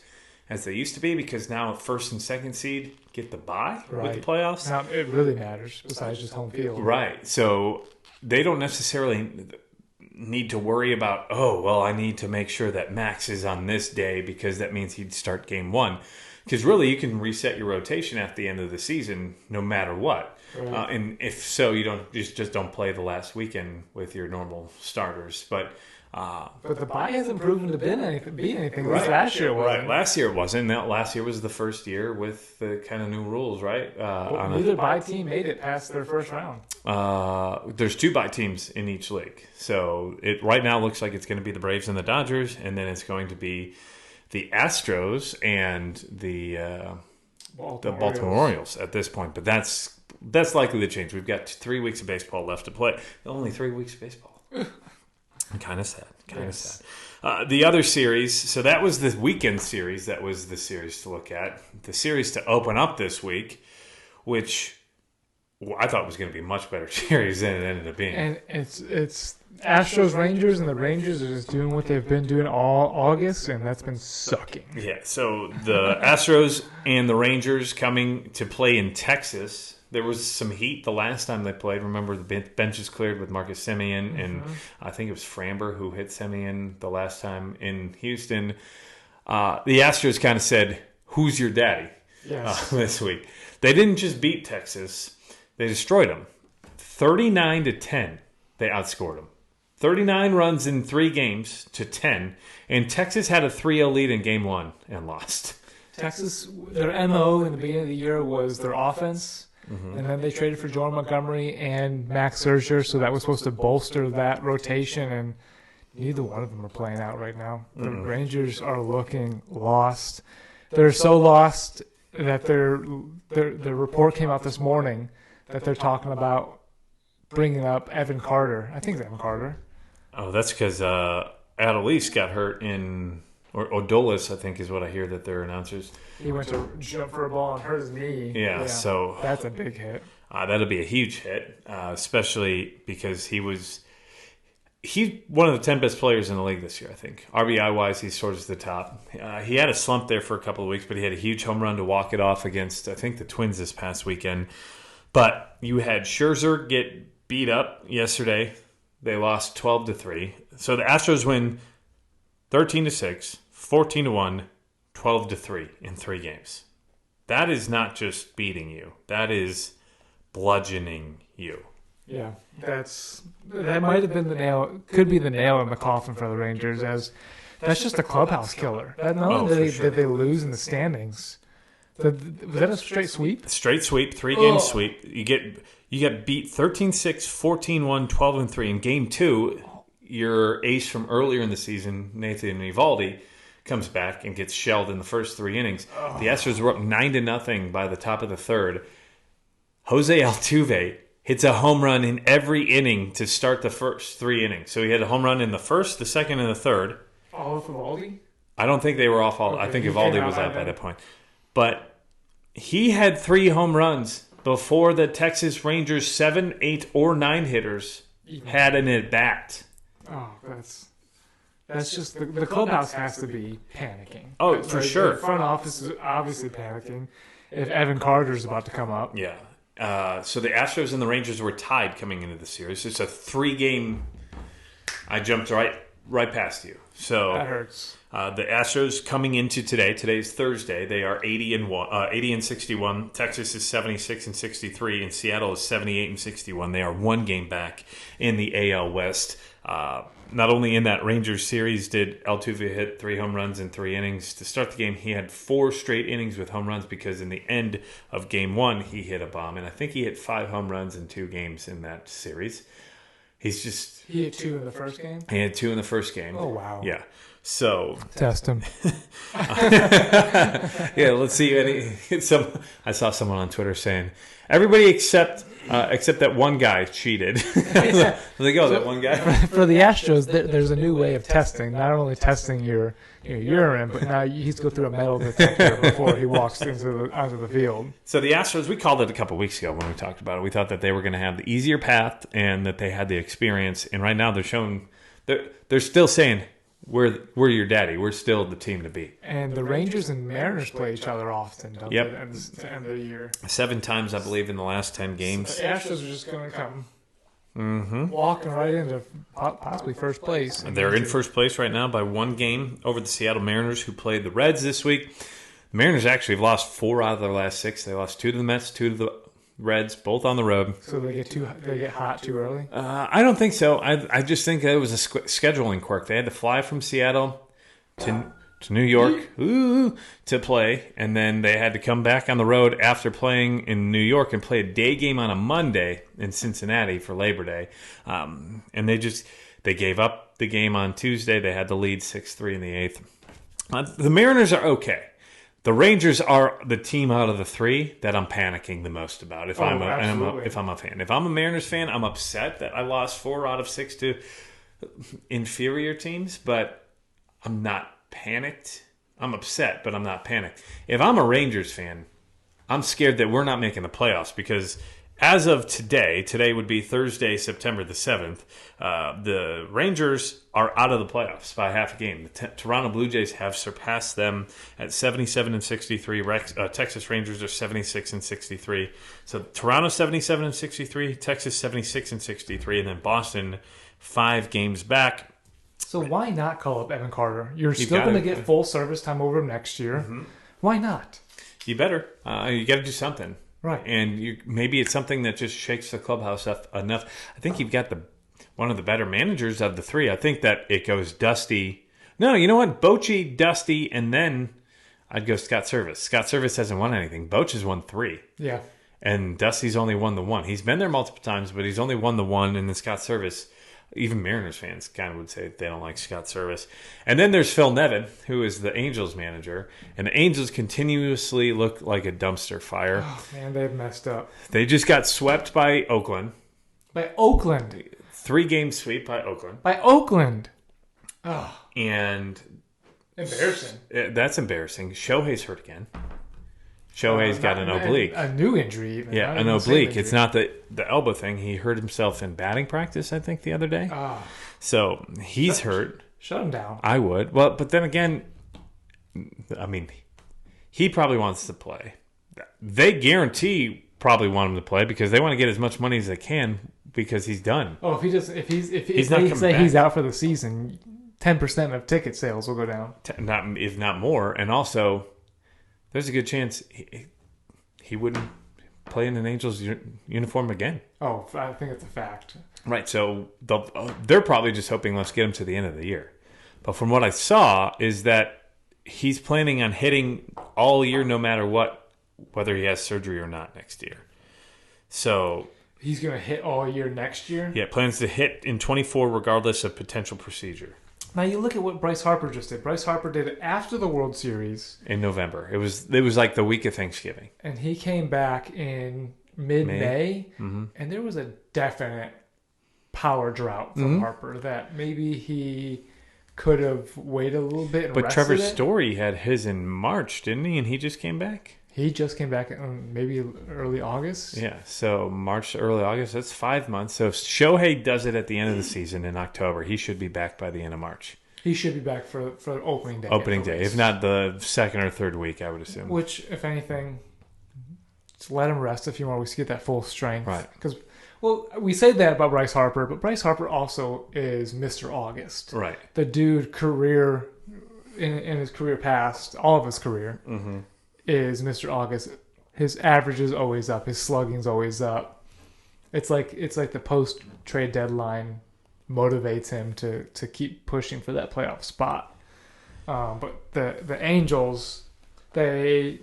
S2: as they used to be because now first and second seed get the bye with the playoffs.
S3: Now, it really matters besides just home field.
S2: Right. So they don't necessarily need to worry about, I need to make sure that Max is on this day because that means he'd start game 1. Because really you can reset your rotation at the end of the season no matter what. Right. And if so, you don't just don't play the last weekend with your normal starters. But
S3: the bye hasn't proven to be anything. Right. Last year it wasn't.
S2: Right. Last year it wasn't. Last year was the first year with the kind of new rules, right?
S3: Neither bye team made it past their first round.
S2: There's 2 bye teams in each league. So it right now looks like it's going to be the Braves and the Dodgers, and then it's going to be the Astros and the Baltimore Orioles at this point. But that's likely to change. We've got 3 weeks of baseball left to play. Only 3 weeks of baseball. Kind of sad. Sad. The other series, so that was the weekend series. That was the series to look at. The series to open up this week, which I thought was going to be a much better series than it ended up being.
S3: And it's Astros Rangers, and the Rangers are just doing what they've been doing all August, and that's been sucking.
S2: Yeah, so the Astros and the Rangers coming to play in Texas. There was some heat the last time they played. Remember, the benches cleared with Marcus Semien, and I think it was Framber who hit Semien the last time in Houston. The Astros kind of said, "Who's your daddy?" This week. They didn't just beat Texas; they destroyed them, 39-10. They outscored them, 39 runs in 3 games to 10, and Texas had a 3-0 lead in Game 1 and lost.
S3: Texas, their MO in the beginning of the year was their offense. Mm-hmm. And then they traded for Jordan Montgomery and Max Scherzer, so that was supposed to bolster that rotation, and neither one of them are playing out right now. The Rangers are looking lost. They're so lost that the report came out this morning that they're talking about bringing up Evan Carter. I think it's Evan Carter.
S2: Oh, that's because Adelise got hurt or Odolis, I think is what I hear that their announcers.
S3: He went to jump for a ball and hurt his knee.
S2: Yeah. So
S3: that's a big hit.
S2: That'll be a huge hit, especially because he's one of the 10 best players in the league this year, I think. RBI-wise, he's towards the top. He had a slump there for a couple of weeks, but he had a huge home run to walk it off against, I think, the Twins this past weekend. But you had Scherzer get beat up yesterday. They lost 12-3. So the Astros win 13-6, 14-1, 12-3 in 3 games. That is not just beating you. That is bludgeoning you.
S3: Yeah, that might have been the nail. Could be the nail in the coffin for the Rangers, as that's just a clubhouse killer. Not only did they lose in the standings. Was that a straight sweep?
S2: Straight sweep, 3-game sweep. You get beat 13-6, 14-1, 12-3 in Game 2. Your ace from earlier in the season, Nathan Eovaldi, comes back and gets shelled in the first 3 innings. The Astros were up 9-0 by the top of the third. Jose Altuve hits a home run in every inning to start the first 3 innings. So he had a home run in the first, the second, and the third.
S3: All of Eovaldi?
S2: I don't think they were off all. Okay, I think Eovaldi was out by that point. But he had 3 home runs before the Texas Rangers 7, 8, or 9 hitters had an at-bat.
S3: Oh, that's just the clubhouse has to be panicking.
S2: Oh, for sure.
S3: The front office is obviously panicking if Evan Carter's about to come up.
S2: Yeah. So the Astros and the Rangers were tied coming into the series. It's a 3-game. I jumped right right past you. So
S3: That hurts.
S2: the Astros coming into today. Today's Thursday. They are 80 and 61. Texas is 76 and 63, and Seattle is 78 and 61. They are one game back in the AL West. Not only in that Rangers series did Altuve hit 3 home runs in 3 innings. To start the game, he had 4 straight innings with home runs because in the end of Game 1, he hit a bomb. And I think he hit 5 home runs in 2 games in that series. He
S3: hit 2 in the first game?
S2: He had 2 in the first game.
S3: Oh, wow.
S2: Yeah. So
S3: test him.
S2: Yeah, let's see. I saw someone on Twitter saying everybody except that one guy cheated. That one guy.
S3: For the Astros, there's a new way of testing. Not only testing your urine, but now he's go through a metal detector before he walks onto the field.
S2: So the Astros, we called it a couple weeks ago when we talked about it. We thought that they were going to have the easier path and that they had the experience. And right now they're still saying, we're your daddy. We're still the team to beat.
S3: And the Rangers and Mariners play each other often, don't they, at the end of the year?
S2: 7 times, I believe, in the last 10 games.
S3: So the Astros are just going to come walking right into possibly first place.
S2: And they're in first place right now by 1 game over the Seattle Mariners, who played the Reds this week. The Mariners actually have lost 4 out of their last 6. They lost 2 to the Mets, 2 to the Reds, both on the road.
S3: So they get hot too early?
S2: I don't think so. I just think that it was a scheduling quirk. They had to fly from Seattle to New York to play, and then they had to come back on the road after playing in New York and play a day game on a Monday in Cincinnati for Labor Day. And they gave up the game on Tuesday. They had the lead 6-3 in the 8th. The Mariners are okay. The Rangers are the team out of the 3 that I'm panicking the most about. If I'm a fan, if I'm a Mariners fan, I'm upset that I lost 4 out of 6 to inferior teams, but I'm not panicked. I'm upset, but I'm not panicked. If I'm a Rangers fan, I'm scared that we're not making the playoffs because as of today would be Thursday, September the 7th, the Rangers are out of the playoffs by half a game. The Toronto Blue Jays have surpassed them at 77 and 63. Texas Rangers are 76 and 63. So Toronto 77 and 63, Texas 76 and 63, and then Boston 5 games back.
S3: So why not call up Evan Carter? You're still going to get full service time over him next year. Mm-hmm. Why not?
S2: You better. You got to do something.
S3: Right.
S2: And maybe it's something that just shakes the clubhouse up enough. I think you've got one of the better managers of the 3. I think that it goes Dusty. No, you know what? Bochy, Dusty, and then I'd go Scott Service. Scott Service hasn't won anything. Boch has won 3.
S3: Yeah.
S2: And Dusty's only won the 1. He's been there multiple times, but he's only won the 1. And then Scott Service, even Mariners fans kind of would say they don't like Scott Service. And then there's Phil Nevin, who is the Angels manager. And the Angels continuously look like a dumpster fire.
S3: Oh, man, they've messed up.
S2: They just got swept by Oakland.
S3: By Oakland?
S2: 3-game sweep by Oakland.
S3: By Oakland?
S2: Oh. And
S3: embarrassing.
S2: That's embarrassing. Shohei's hurt again. Shohei's got an oblique.
S3: A new injury, even.
S2: Yeah, an oblique. It's not the elbow thing. He hurt himself in batting practice, I think, the other day. So he's hurt.
S3: Shut him down.
S2: I would. Well, but then again, I mean, he probably wants to play. They guarantee probably want him to play because they want to get as much money as they can because he's done.
S3: Oh, if they say he's out for the season, 10% of ticket sales will go down.
S2: If not more. And also, there's a good chance he wouldn't play in an Angels uniform again.
S3: Oh, I think it's a fact.
S2: Right, so they're probably just hoping let's get him to the end of the year. But from what I saw is that he's planning on hitting all year no matter what, whether he has surgery or not next year. So
S3: he's going to hit all year next year?
S2: Yeah, plans to hit in 24 regardless of potential procedure.
S3: Now you look at what Bryce Harper just did. Bryce Harper did it after the World Series
S2: in November. It was like the week of Thanksgiving,
S3: and he came back in mid-May, and there was a definite power drought from Harper that maybe he could have waited a little bit.
S2: But Trevor Story had his in March, didn't he? And he just came back.
S3: He just came back in maybe early August.
S2: Yeah, so March to early August, that's 5 months. So if Shohei does it at the end of the season in October, he should be back by the end of March.
S3: He should be back for opening day.
S2: Opening day, if not the second or third week, I would assume.
S3: Which, if anything, just let him rest if you want to get that full strength.
S2: Right.
S3: Because Well, we say that about Bryce Harper, but Bryce Harper also is Mr. August.
S2: Right.
S3: The dude in his career past, all of his career, is Mr. August. His average is always up. His slugging's always up. It's like the post trade deadline motivates him to keep pushing for that playoff spot. But the Angels, they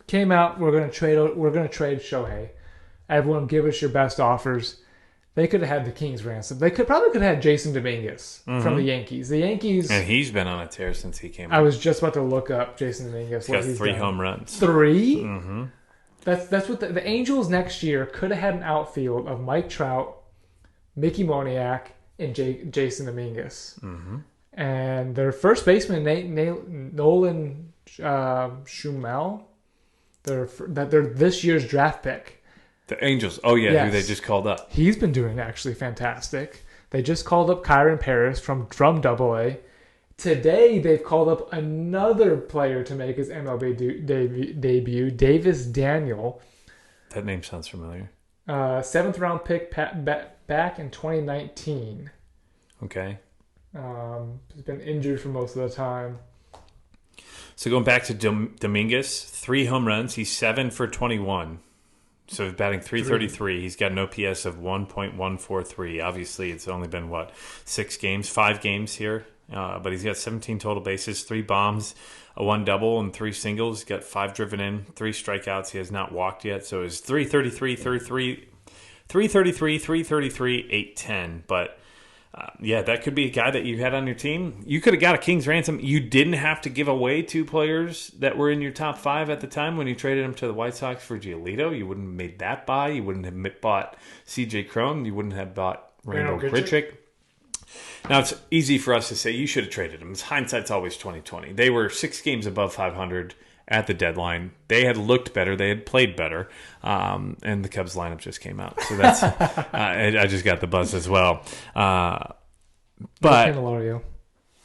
S3: came out. We're gonna trade Shohei. Everyone, give us your best offers. They could have had the King's ransom. They probably could have had Jason Dominguez from the Yankees. The Yankees,
S2: and he's been on a tear since he came.
S3: I was just about to look up Jason Dominguez.
S2: He's got 3 home runs.
S3: 3?
S2: Mm-hmm.
S3: That's what the Angels next year could have had an outfield of Mike Trout, Mickey Moniak, and Jason Dominguez. Mm-hmm. And their first baseman, Nolan Schumel, they're this year's draft pick.
S2: The Angels. Oh, yeah,
S3: yes.
S2: Who they just called up.
S3: He's been doing actually fantastic. They just called up Kyron Paris from AA. Today, they've called up another player to make his MLB debut, Davis Daniel.
S2: That name sounds familiar.
S3: 7th round pick back in 2019.
S2: Okay.
S3: He's been injured for most of the time.
S2: So going back to Dominguez, 3 home runs. He's 7 for 21. So he's batting .333. He's got an OPS of 1.143. Obviously, it's only been, 5 games here. But he's got 17 total bases, 3 bombs, a 1 double, and 3 singles. He's got 5 driven in, 3 strikeouts. He has not walked yet. So it's 333, 810. But that could be a guy that you had on your team. You could have got a King's ransom. You didn't have to give away 2 players that were in your top 5 at the time when you traded them to the White Sox for Giolito. You wouldn't have made that buy. You wouldn't have bought C.J. Cron. You wouldn't have bought Randall Grichuk. Now, it's easy for us to say you should have traded him. Hindsight's always 20/20. They were 6 games above 500 at the deadline. They had looked better. They had played better. And the Cubs lineup just came out. So that's I just got the buzz as well. But
S3: Candelario.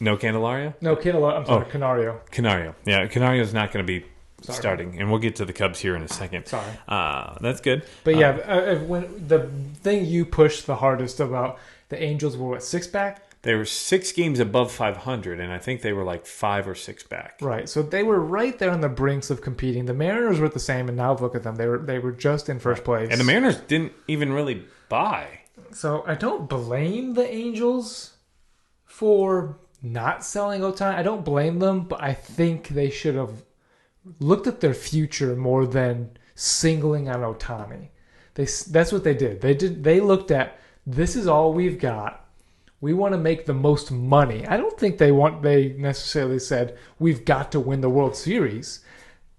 S2: No Candelario?
S3: No, Candelario. I'm sorry, Canario.
S2: Canario. Yeah, Canario's not going to be starting. And we'll get to the Cubs here in a second.
S3: Sorry.
S2: That's good.
S3: But when the thing you pushed the hardest about the Angels were 6 back?
S2: They were 6 games above 500, and I think they were like 5 or 6 back.
S3: Right, so they were right there on the brinks of competing. The Mariners were the same, and now look at them. They were just in first place.
S2: And the Mariners didn't even really buy.
S3: So I don't blame the Angels for not selling Ohtani. I don't blame them, but I think they should have looked at their future more than singling on Ohtani. That's what they did. They looked at, this is all we've got. We want to make the most money. I don't think they necessarily said we've got to win the World Series.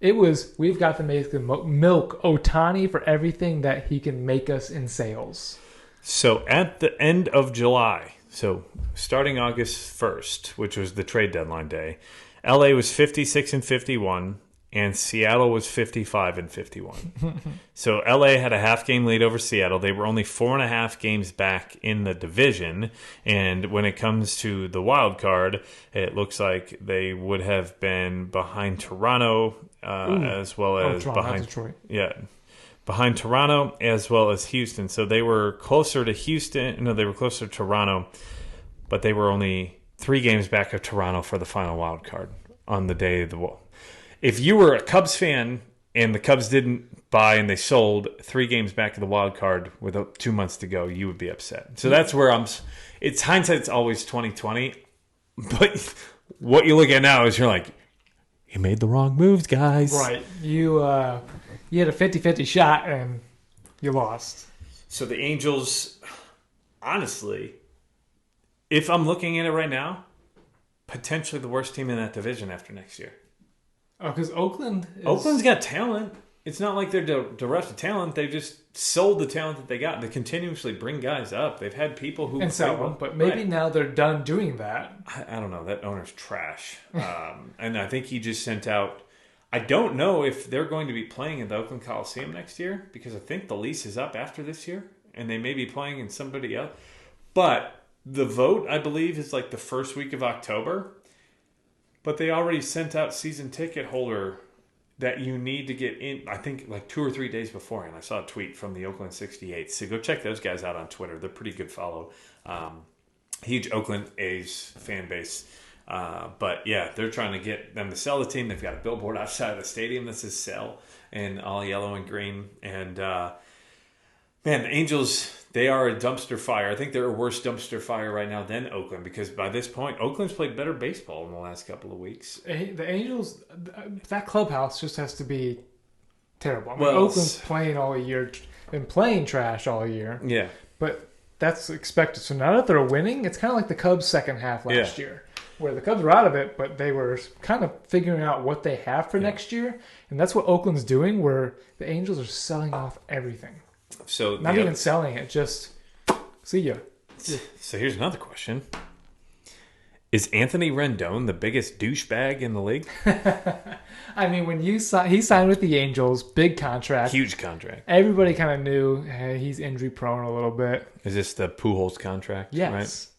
S3: It was we've got to make the milk Ohtani for everything that he can make us in sales.
S2: So at the end of July, so starting August 1st, which was the trade deadline day, LA was 56-51. And Seattle was 55-51. So LA had a half-game lead over Seattle. They were only 4.5 games back in the division. And when it comes to the wild card, it looks like they would have been behind Toronto as well as behind
S3: Detroit.
S2: Yeah, behind Toronto as well as Houston. So they were closer to Houston. No, they were closer to Toronto, but they were only 3 games back of Toronto for the final wild card on the day of the wall. If you were a Cubs fan and the Cubs didn't buy and they sold 3 games back of the wild card with 2 months to go, you would be upset. So that's where it's hindsight's always 20/20. But what you look at now is you're like, you made the wrong moves, guys.
S3: Right. You had a 50-50 shot and you lost.
S2: So the Angels, honestly, if I'm looking at it right now, potentially the worst team in that division after next year.
S3: Oh, because Oakland's
S2: got talent. It's not like they're bereft of talent. They just sold the talent that they got. They continuously bring guys up. They've had people who
S3: and sell them, but maybe now they're done doing that.
S2: I don't know. That owner's trash, and I think he just sent out. I don't know if they're going to be playing in the Oakland Coliseum next year because I think the lease is up after this year, and they may be playing in somebody else. But the vote, I believe, is like the first week of October. But they already sent out season ticket holder that you need to get in, I think like 2 or 3 days beforehand. I saw a tweet from the Oakland 68. So go check those guys out on Twitter. They're pretty good follow. Huge Oakland A's fan base. But yeah, they're trying to get them to sell the team. They've got a billboard outside of the stadium that says sell in all yellow and green. And man, the Angels, they are a dumpster fire. I think they're a worse dumpster fire right now than Oakland, because by this point, Oakland's played better baseball in the last couple of weeks.
S3: The Angels, that clubhouse just has to be terrible. I mean,
S2: Well,
S3: Oakland's playing all year, been playing trash all year.
S2: Yeah.
S3: But that's expected. So now that they're winning, it's kind of like the Cubs' second half last year, where the Cubs were out of it, but they were kind of figuring out what they have for next year. And that's what Oakland's doing, where the Angels are selling off everything.
S2: So
S3: Not even selling it, just see ya.
S2: So here's another question. Is Anthony Rendon the biggest douchebag in the league?
S3: I mean, when he signed with the Angels, big contract.
S2: Huge contract.
S3: Everybody kind of knew, hey, he's injury prone a little bit.
S2: Is this the Pujols contract?
S3: Yes.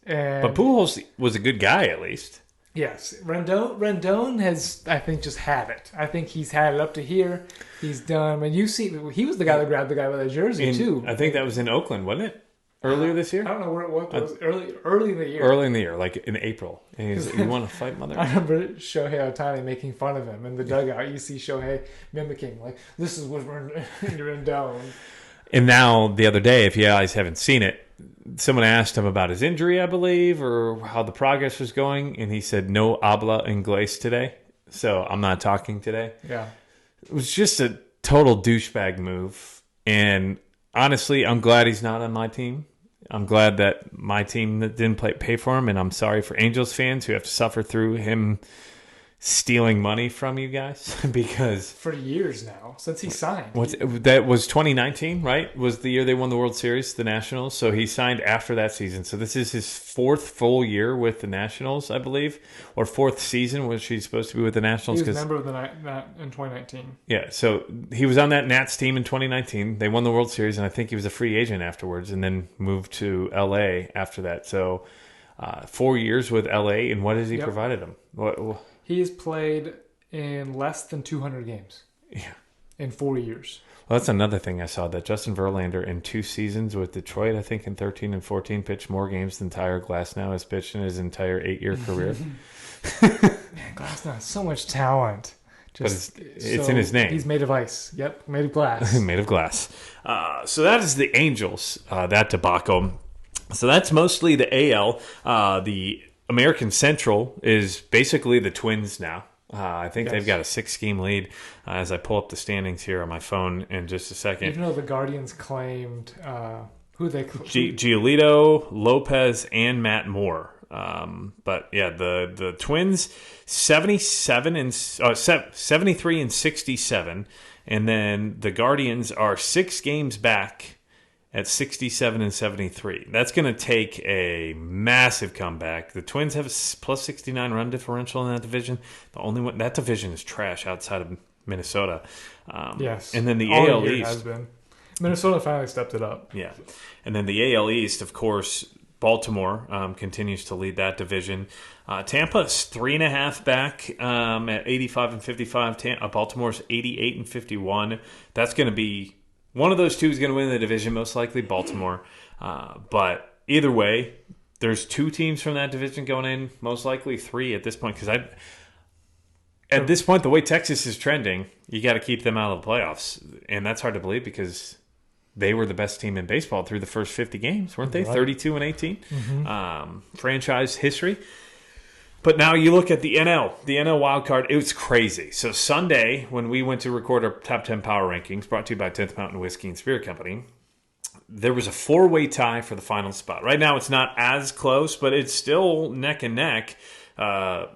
S2: Right?
S3: And
S2: But Pujols was a good guy, at least.
S3: yes, Rendon has, I think, just had it. I think he's had it up to here. He's done. And you see, he was the guy that grabbed the guy by the jersey, too.
S2: I think that was in Oakland, wasn't it? Earlier this year?
S3: I don't know where it was. It was early in the year.
S2: Early in the year, like in April. And he's like, you want to fight, mother?
S3: I remember Shohei Ohtani making fun of him in the dugout. You see Shohei mimicking, like, this is what Rendon.
S2: And now, the other day, if you guys haven't seen it, someone asked him about his injury, I believe, or how the progress was going, and he said, no habla inglés today. So I'm not talking today.
S3: Yeah.
S2: It was just a total douchebag move. And honestly, I'm glad he's not on my team. I'm glad that my team didn't pay for him, and I'm sorry for Angels fans who have to suffer through him stealing money from you guys, because
S3: For years now, since he signed.
S2: that was 2019, right? Was the year they won the World Series, the Nationals. So he signed after that season. So this is his 4th full year with the Nationals, I believe, or 4th season, which he's supposed to be with the Nationals.
S3: He was a member of the Nat in 2019.
S2: Yeah, so he was on that Nats team in 2019. They won the World Series, and I think he was a free agent afterwards, and then moved to LA after that. So 4 years with LA, and what has he provided them? What?
S3: He has played in less than 200 games.
S2: Yeah.
S3: In 4 years.
S2: Well, that's another thing I saw, that Justin Verlander in 2 seasons with Detroit, I think in 13 and 14, pitched more games than Tyler Glasnow has pitched in his entire 8-year career.
S3: Man, Glasnow has so much talent. Just,
S2: but it's in his name.
S3: He's made of ice. Yep, made of glass.
S2: Made of glass. So that is the Angels, that debacle. So that's mostly the AL. The American Central is basically the Twins now. I think they've got a 6-game lead as I pull up the standings here on my phone in just a second.
S3: Even though the Guardians claimed
S2: Giolito, Lopez, and Matt Moore. But yeah, the Twins 73 and 67, and then the Guardians are 6 games back at 67 and 73. That's going to take a massive comeback. The Twins have a plus 69 run differential in that division. The only one, that division is trash outside of Minnesota.
S3: Yes.
S2: And then the
S3: All
S2: AL
S3: year
S2: East
S3: has been. Minnesota finally stepped it up.
S2: Yeah. And then the AL East, of course, Baltimore continues to lead that division. Tampa is 3.5 back at 85 and 55. Baltimore's 88 and 51. That's going to be one of those two is going to win the division, most likely Baltimore. But either way, there's 2 teams from that division going in, most likely 3 at this point. Because at this point, the way Texas is trending, you got to keep them out of the playoffs. And that's hard to believe because they were the best team in baseball through the first 50 games, weren't they? Right. 32 and 18. Mm-hmm. Franchise history. But now you look at the NL wild card, it was crazy. So Sunday, when we went to record our top 10 power rankings, brought to you by 10th Mountain Whiskey and Spirit Company, there was a 4-way tie for the final spot. Right now it's not as close, but it's still neck and neck. The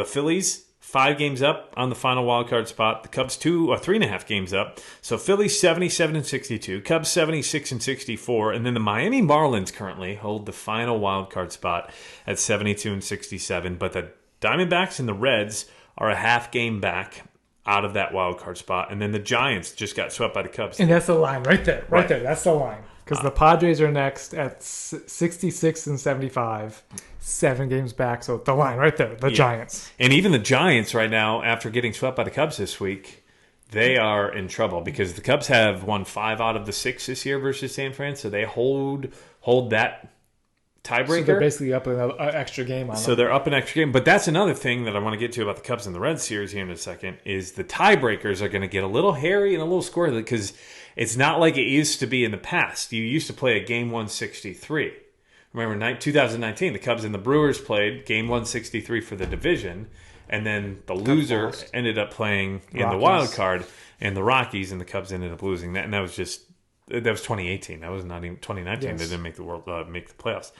S2: Phillies, 5 games up on the final wild card spot. The Cubs 3.5 games up. So Phillies 77 and 62, Cubs 76 and 64, and then the Miami Marlins currently hold the final wild card spot at 72 and 67. But the Diamondbacks and the Reds are a half game back out of that wild card spot, and then the Giants just got swept by the Cubs.
S3: And that's the line right there, right there. That's the line. Because the Padres are next at 66 and 75, 7 games back. So the line right there, the Giants.
S2: And even the Giants right now, after getting swept by the Cubs this week, they are in trouble because the Cubs have won 5 out of the 6 this year versus San Fran, so they hold that tiebreaker.
S3: So they're basically up an extra game on them.
S2: So they're up an extra game. But that's another thing that I want to get to about the Cubs and the Reds series here in a second is the tiebreakers are going to get a little hairy and a little squirrely because it's not like it used to be in the past. You used to play a game 163. Remember, 2019, the Cubs and the Brewers played game 163 for the division, and then the loser ended up playing in the wild card, and the Rockies and the Cubs ended up losing that. And that was 2018. That was not even 2019. Yes. They didn't make make the playoffs.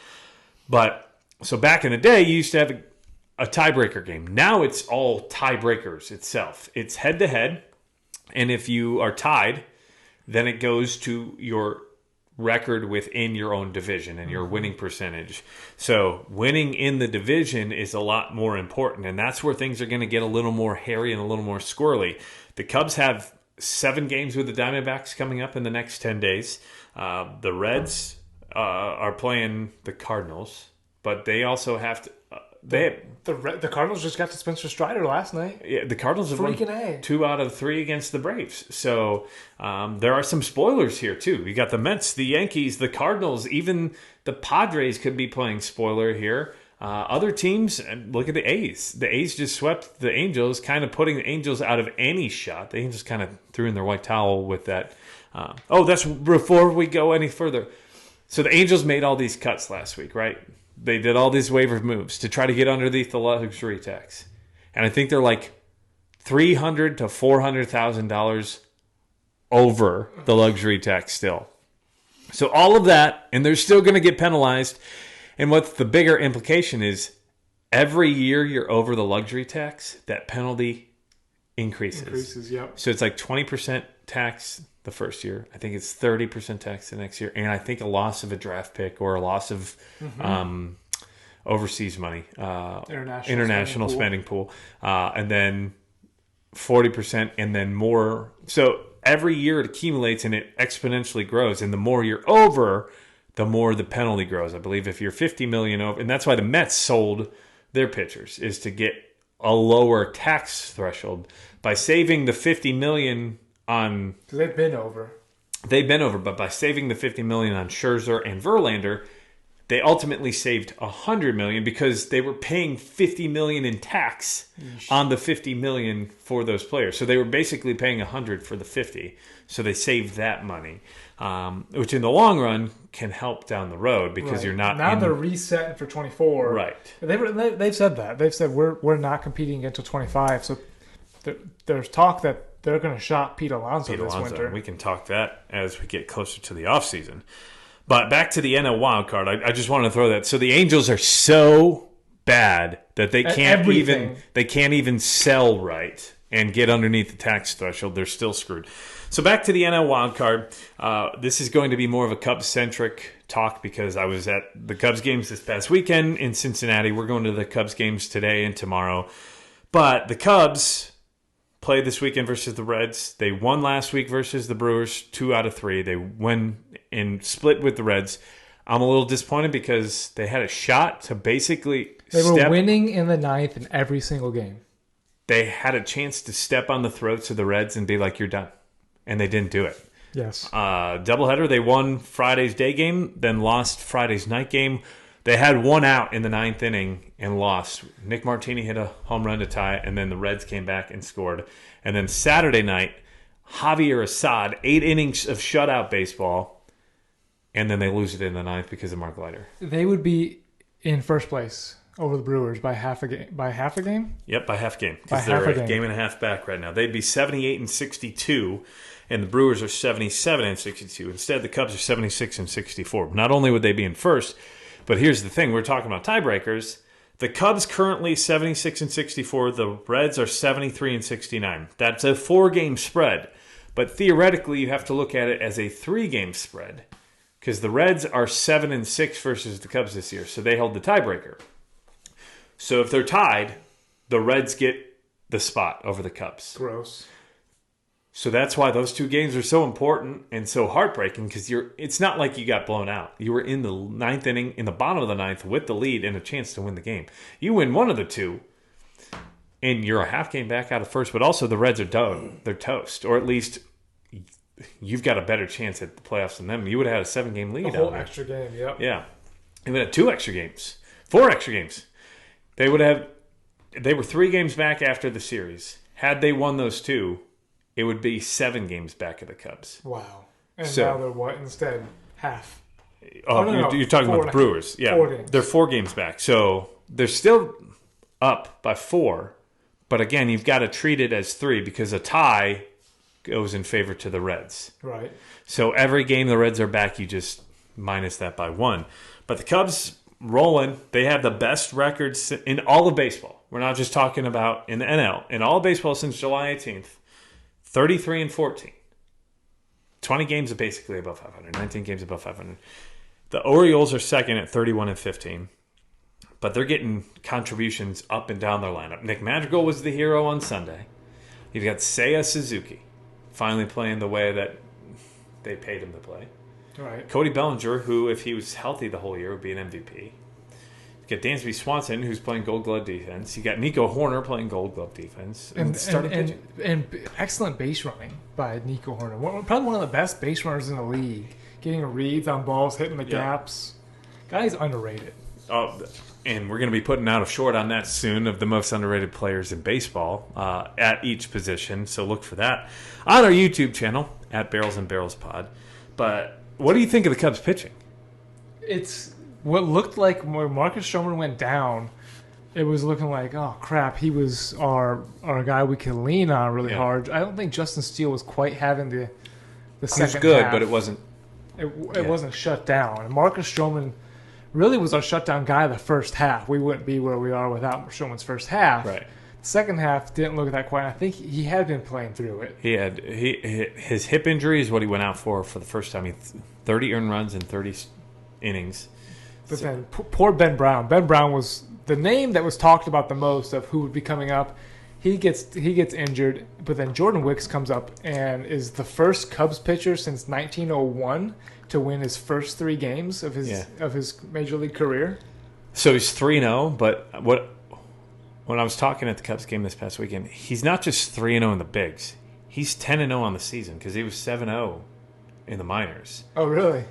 S2: But so back in the day, you used to have a tiebreaker game. Now it's all tiebreakers itself. It's head to head, and if you are tied, then it goes to your record within your own division and your winning percentage. So winning in the division is a lot more important, and that's where things are going to get a little more hairy and a little more squirrely. The Cubs have 7 games with the Diamondbacks coming up in the next 10 days. The Reds are playing the Cardinals, but they also have to.
S3: The Cardinals just got to Spencer Strider last night.
S2: Yeah, the Cardinals have won 2 out of 3 against the Braves. So there are some spoilers here too. You got the Mets, the Yankees, the Cardinals, even the Padres could be playing spoiler here. Other teams, look at the A's. The A's just swept the Angels, kind of putting the Angels out of any shot. The Angels kind of threw in their white towel with that. That's before we go any further. So the Angels made all these cuts last week, right? They did all these waiver moves to try to get underneath the luxury tax. And I think they're like $300,000 to $400,000 over the luxury tax still. So all of that, and they're still going to get penalized. And what the bigger implication is, every year you're over the luxury tax, that penalty increases.
S3: Yep.
S2: So it's like 20% tax the first year. I think it's 30% tax the next year. And I think a loss of a draft pick or a loss of overseas money, international spending pool. And then 40% and then more. So every year it accumulates and it exponentially grows. And the more you're over, the more the penalty grows. I believe if you're 50 million over, and that's why the Mets sold their pitchers, is to get a lower tax threshold by saving the 50 million on.
S3: Because they've been over.
S2: But by saving the 50 million on Scherzer and Verlander, they ultimately saved 100 million because they were paying 50 million in tax on the 50 million for those players. So they were basically paying 100 for the 50. So they saved that money, which in the long run can help down the road because you're not.
S3: Now they're resetting for 24.
S2: Right.
S3: They've said that. They've said we're not competing until 25. So there's talk that they're going to shop Pete Alonso this winter.
S2: We can talk that as we get closer to the offseason. But back to the NL wild card, I just wanted to throw that. So the Angels are so bad that they can't even sell right and get underneath the tax threshold. They're still screwed. So back to the NL wild card. This is going to be more of a Cubs-centric talk because I was at the Cubs games this past weekend in Cincinnati. We're going to the Cubs games today and tomorrow. But the Cubs played this weekend versus the Reds. They won last week versus the Brewers, 2 out of 3. They won and split with the Reds. I'm a little disappointed because they had a shot to basically
S3: were winning in the 9th in every single game.
S2: They had a chance to step on the throats of the Reds and be like, you're done. And they didn't do it.
S3: Yes.
S2: Doubleheader, they won Friday's day game, then lost Friday's night game. They had one out in the 9th inning and lost. Nick Martini hit a home run to tie, and then the Reds came back and scored. And then Saturday night, Javier Assad, 8 innings of shutout baseball, and then they lose it in the 9th because of Mark Leiter.
S3: They would be in first place over the Brewers by half a game. By half a game?
S2: Yep, by half game. Because they're a game and a half back right now. They'd be 78-62, and the Brewers are 77-62. Instead, the Cubs are 76-64. Not only would they be in first, but here's the thing. We're talking about tiebreakers. The Cubs currently 76-64. The Reds are 73-69. That's a 4-game spread. But theoretically, you have to look at it as a 3-game spread because the Reds are 7-6 versus the Cubs this year. So they hold the tiebreaker. So if they're tied, the Reds get the spot over the Cubs.
S3: Gross.
S2: So that's why those 2 games are so important and so heartbreaking because it's not like you got blown out. You were in the 9th inning, in the bottom of the 9th with the lead and a chance to win the game. You win one of the 2, and you're a half game back out of first, but also the Reds are done. They're toast, or at least you've got a better chance at the playoffs than them. You would have had a 7-game lead.
S3: A whole extra game, yep.
S2: Yeah. They would have 2 extra games, 4 extra games. They were 3 games back after the series. Had they won those 2, it would be 7 games back of the Cubs.
S3: Wow. And now they're what instead? Half.
S2: You're talking about the Brewers. Yeah.
S3: 4 games.
S2: They're 4 games back. So they're still up by 4. But again, you've got to treat it as 3 because a tie goes in favor to the Reds.
S3: Right.
S2: So every game the Reds are back, you just minus that by 1. But the Cubs rolling, they have the best records in all of baseball. We're not just talking about in the NL. In all of baseball since July 18th, 33-14. 20 games are basically above 500. 19 games above 500. The Orioles are second at 31-15. But they're getting contributions up and down their lineup. Nick Madrigal was the hero on Sunday. You've got Seiya Suzuki finally playing the way that they paid him to play.
S3: Right.
S2: Cody Bellinger, who, if he was healthy the whole year, would be an MVP. You got Dansby Swanson, who's playing Gold Glove defense. You got Nico Horner playing Gold Glove defense.
S3: And excellent base running by Nico Horner. Probably one of the best base runners in the league. Getting reads on balls, hitting the gaps. Guy's underrated.
S2: And we're going to be putting out a short on that soon of the most underrated players in baseball at each position. So look for that on our YouTube channel at Barrels and Barrels Pod. But what do you think of the Cubs pitching?
S3: It's what looked like when Marcus Stroman went down. It was looking like, oh crap, he was our guy we could lean on really hard. I don't think Justin Steele was quite having the second half.
S2: It was good, but it wasn't.
S3: It wasn't shut down. And Marcus Stroman really was our shutdown guy the first half. We wouldn't be where we are without Stroman's first half.
S2: Right.
S3: The second half didn't look that quite. I think he had been playing through it.
S2: His hip injury is what he went out for the first time. He 30 earned runs in 30 innings.
S3: But then poor Ben Brown. Ben Brown was the name that was talked about the most of who would be coming up. He gets injured, but then Jordan Wicks comes up and is the first Cubs pitcher since 1901 to win his first 3 games of his major league career.
S2: So he's 3-0, but when I was talking at the Cubs game this past weekend, he's not just 3-0 in the bigs. He's 10-0 on the season because he was 7-0 in the minors.
S3: Oh, really?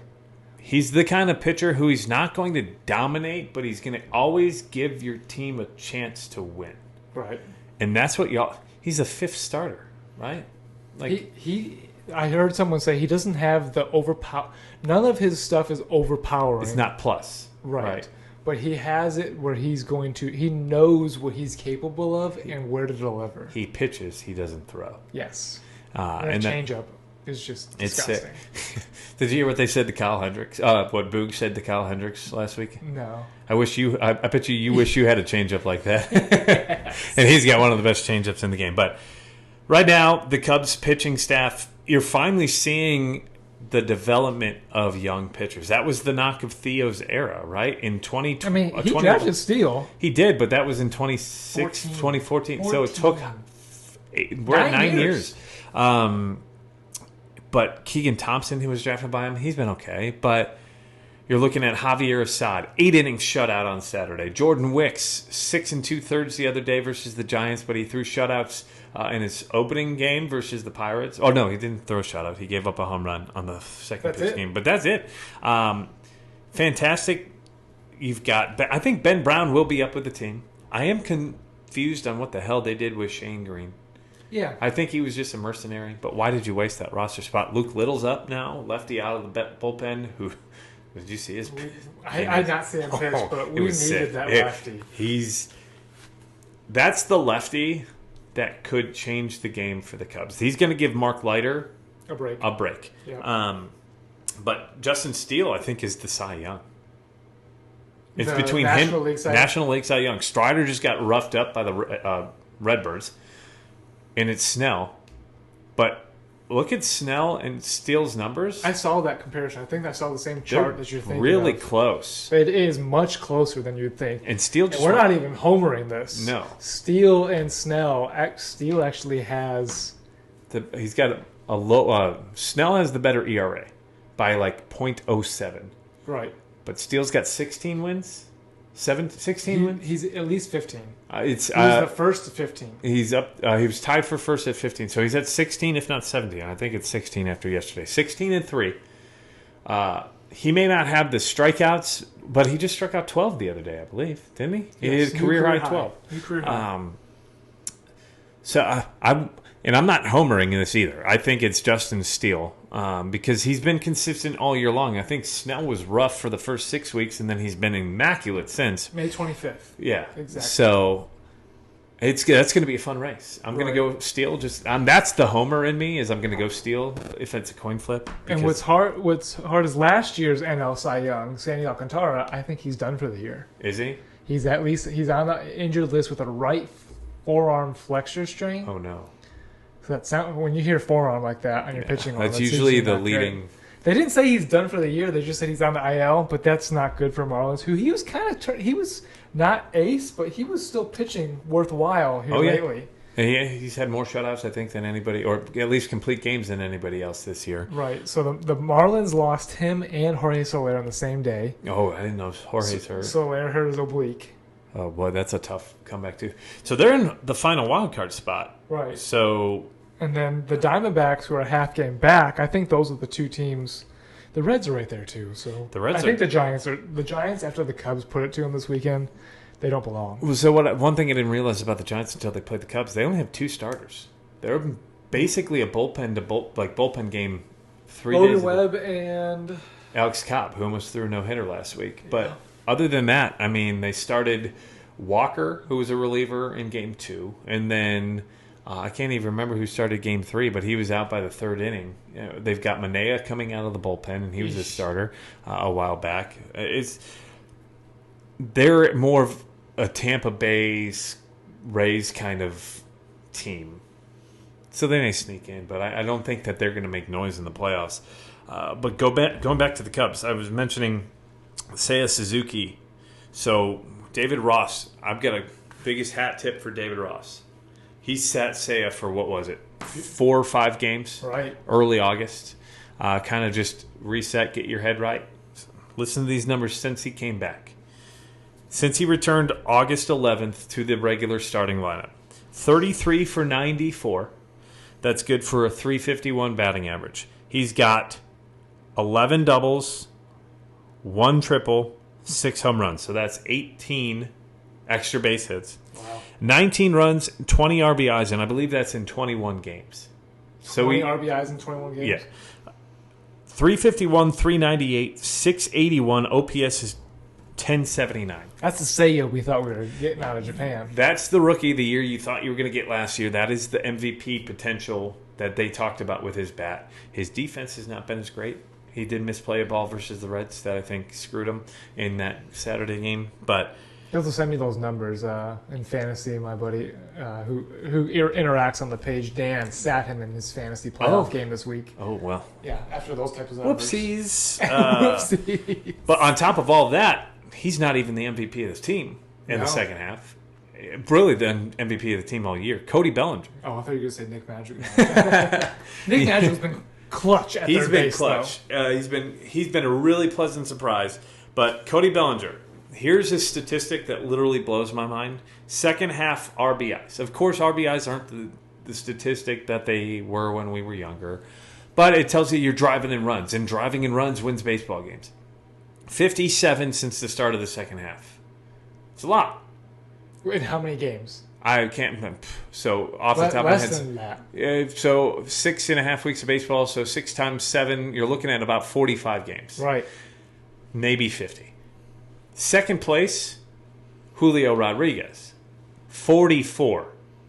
S2: He's the kind of pitcher who he's not going to dominate, but he's going to always give your team a chance to win.
S3: Right.
S2: And that's what he's a 5th starter, right? Like
S3: I heard someone say he doesn't have the overpower. None of his stuff is overpowering.
S2: It's not plus.
S3: Right. But he has it where he knows what he's capable of and where to deliver.
S2: He pitches, he doesn't throw.
S3: Yes.
S2: And
S3: changeup is just disgusting.
S2: It's sick. Did you hear what they said to Kyle Hendricks? What Boog said to Kyle Hendricks last week?
S3: No.
S2: I bet you wish you had a changeup like that. Yes. And he's got one of the best changeups in the game. But right now, the Cubs pitching staff, you're finally seeing the development of young pitchers. That was the knock of Theo's era, right? In 2020.
S3: I mean, he drafted Steele.
S2: He did, but that was in 2014. So it took... We're at 9 years. But Keegan Thompson, who was drafted by him, he's been okay. But you're looking at Javier Assad, 8 innings shutout on Saturday. Jordan Wicks, 6 2/3 the other day versus the Giants, but he threw shutouts in his opening game versus the Pirates. Oh, no, he didn't throw a shutout. He gave up a home run on the second pitch game. But that's it. Fantastic. You've got, I think Ben Brown will be up with the team. I am confused on what the hell they did with Shane Green.
S3: Yeah.
S2: I think he was just a mercenary, but why did you waste that roster spot? Luke Little's up now, lefty out of the bullpen. Did you see his pitch?
S3: I did not see him pitch, but we needed that lefty.
S2: That's the lefty that could change the game for the Cubs. He's going to give Mark Leiter
S3: a break.
S2: Yeah. But Justin Steele, I think, is the Cy Young. It's between
S3: National
S2: him, National League Cy Young. Strider just got roughed up by the Redbirds. And it's Snell. But look at Snell and Steele's numbers.
S3: I saw that comparison. I think I saw the same chart that you're thinking
S2: really
S3: of.
S2: Close.
S3: It is much closer than you'd think.
S2: And Steele
S3: we're not even homering this.
S2: No.
S3: Steele and Snell. Steele actually has...
S2: He's got a low... Snell has the better ERA by like .07.
S3: Right.
S2: But Steele's got 16 wins. 16 wins?
S3: He's at least 15.
S2: It's
S3: He was the first to 15.
S2: He's up. He was tied for first at 15, so he's at 16, if not 17. I think it's 16 after yesterday. 16-3. He may not have the strikeouts, but he just struck out 12 the other day, I believe, didn't he? He
S3: Yes,
S2: did career high 12.
S3: New career high.
S2: I'm not homering this either. I think it's Justin Steele because he's been consistent all year long. I think Snell was rough for the first 6 weeks, and then he's been immaculate since.
S3: May 25th.
S2: Yeah,
S3: Exactly.
S2: So that's going to be a fun race. I'm going to go Steele. That's the homer in me. I'm going to go Steele if it's a coin flip.
S3: And what's hard is last year's NL Cy Young, Sandy Alcantara. I think he's done for the year.
S2: Is he?
S3: He's on the injured list with a right forearm flexor strain.
S2: Oh no.
S3: So when you hear forearm like that on your pitching arm,
S2: that's usually the leading.
S3: Great. They didn't say he's done for the year. They just said he's on the IL, but that's not good for Marlins. Who he was he was not ace, but he was still pitching worthwhile here lately.
S2: And he's had more shutouts, I think, than anybody, or at least complete games than anybody else this year.
S3: Right. So the Marlins lost him and Jorge Soler on the same day.
S2: Oh, I didn't know Jorge's hurt.
S3: Soler hurt his oblique.
S2: Oh boy, that's a tough comeback too. So they're in the final wild card spot.
S3: Right.
S2: So.
S3: And then the Diamondbacks, who are a half game back, I think those are the two teams. The Reds are right there too. So I think the Giants after the Cubs put it to them this weekend. They don't belong.
S2: So one thing I didn't realize about the Giants until they played the Cubs, they only have 2 starters. They're basically a bullpen game 3 days ago.
S3: Logan Webb and
S2: Alex Cobb, who almost threw a no-hitter last week. But other than that, I mean, they started Walker, who was a reliever in Game 2, and then I can't even remember who started Game 3, but he was out by the 3rd inning. They've got Manea coming out of the bullpen, and he was a starter a while back. They're more of a Tampa Bay Rays kind of team. So they may sneak in, but I don't think that they're going to make noise in the playoffs. But going back to the Cubs, I was mentioning Seiya Suzuki. So David Ross, I've got a biggest hat tip for David Ross. He sat Seiya for, what was it, 4 or 5 games?
S3: Right.
S2: Early August. Kind of just reset, get your head right. Listen to these numbers since he came back. Since he returned August 11th to the regular starting lineup, 33 for 94. That's good for a 351 batting average. He's got 11 doubles, 1 triple, 6 home runs. So that's 18 extra base hits.
S3: Wow.
S2: 19 runs, 20 RBIs, and I believe that's in 21 games.
S3: So 20 RBIs in 21 games?
S2: Yeah. 351, 398, 681. OPS is 1079.
S3: That's the Seiya we thought we were getting out of Japan.
S2: That's the rookie of the year you thought you were going to get last year. That is the MVP potential that they talked about with his bat. His defense has not been as great. He did misplay a ball versus the Reds that I think screwed him in that Saturday game. But
S3: He'll send me those numbers in fantasy. My buddy who interacts on the page, Dan, sat him in his fantasy playoff game this week.
S2: Oh, well.
S3: Yeah, after those types of numbers.
S2: Whoopsies.
S3: Whoopsies.
S2: But on top of all that, he's not even the MVP of this team in the second half. Really, the MVP of the team all year. Cody Bellinger.
S3: Oh, I thought you were going to say Nick Magic. Nick Magic's been clutch at
S2: He's
S3: third
S2: been
S3: base,
S2: clutch. He's been a really pleasant surprise. But Cody Bellinger, here's a statistic that literally blows my mind. Second half RBIs. Of course, RBIs aren't the statistic that they were when we were younger. But it tells you you're driving in runs. And driving in runs wins baseball games. 57 since the start of the second half. It's a lot.
S3: In how many games?
S2: I can't. So off the top of my
S3: Less
S2: head,
S3: than that.
S2: so 6.5 weeks of baseball. So 6 times 7, you're looking at about 45 games.
S3: Right.
S2: Maybe 50. Second place, Julio Rodriguez, 44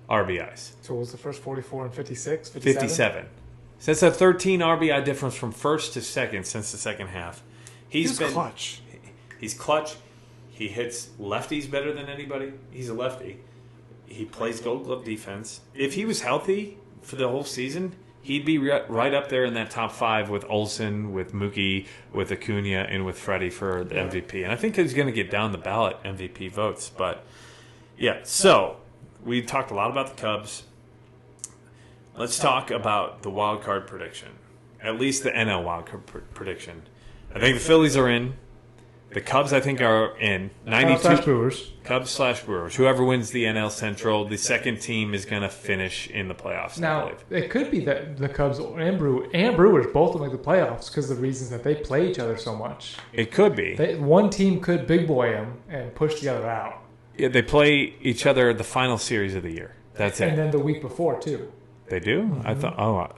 S2: RBIs.
S3: So what was the first 44 and 56?
S2: 57. So that's a 13 RBI difference from first to second since the second half.
S3: He's clutch.
S2: He's clutch. He hits lefties better than anybody. He's a lefty. He plays Gold Glove defense. If he was healthy for the whole season, he'd be right up there in that top 5 with Olsen, with Mookie, with Acuna, and with Freddie for the MVP. And I think he's going to get down the ballot MVP votes. But, yeah, so we talked a lot about the Cubs. Let's talk about the wild card prediction, at least the NL wild card prediction. I think the Phillies are in. The Cubs, I think, are in 92.
S3: Brewers.
S2: Cubs/Brewers. Whoever wins the NL Central, the second team is going to finish in the playoffs, I
S3: Now,
S2: believe.
S3: it could be that the Cubs and Brewers both will make the playoffs because of the reasons that they play each other so much.
S2: It could be.
S3: One team could big boy them and push the other out.
S2: Yeah, they play each other the final series of the year. That's it.
S3: And then the week before, too.
S2: They do?
S3: Mm-hmm.
S2: I thought...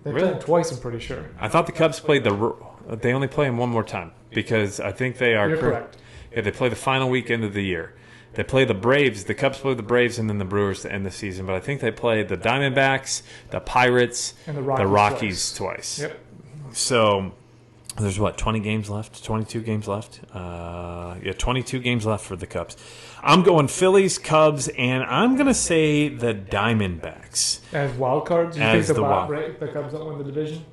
S3: They
S2: really?
S3: play them twice, I'm pretty sure.
S2: I thought the Cubs played they only play them one more time because I think they are...
S3: You're correct.
S2: Yeah, they play the final weekend of the year. They play the Braves. The Cubs play the Braves and then the Brewers to end the season. But I think they play the Diamondbacks, the Pirates,
S3: And the
S2: Rockies twice.
S3: Yep.
S2: So there's 20 games left? 22 games left? 22 games left for the Cubs. I'm going Phillies, Cubs, and I'm going to say the Diamondbacks.
S3: As wild cards, you
S2: As
S3: think
S2: the
S3: the Cubs don't win the division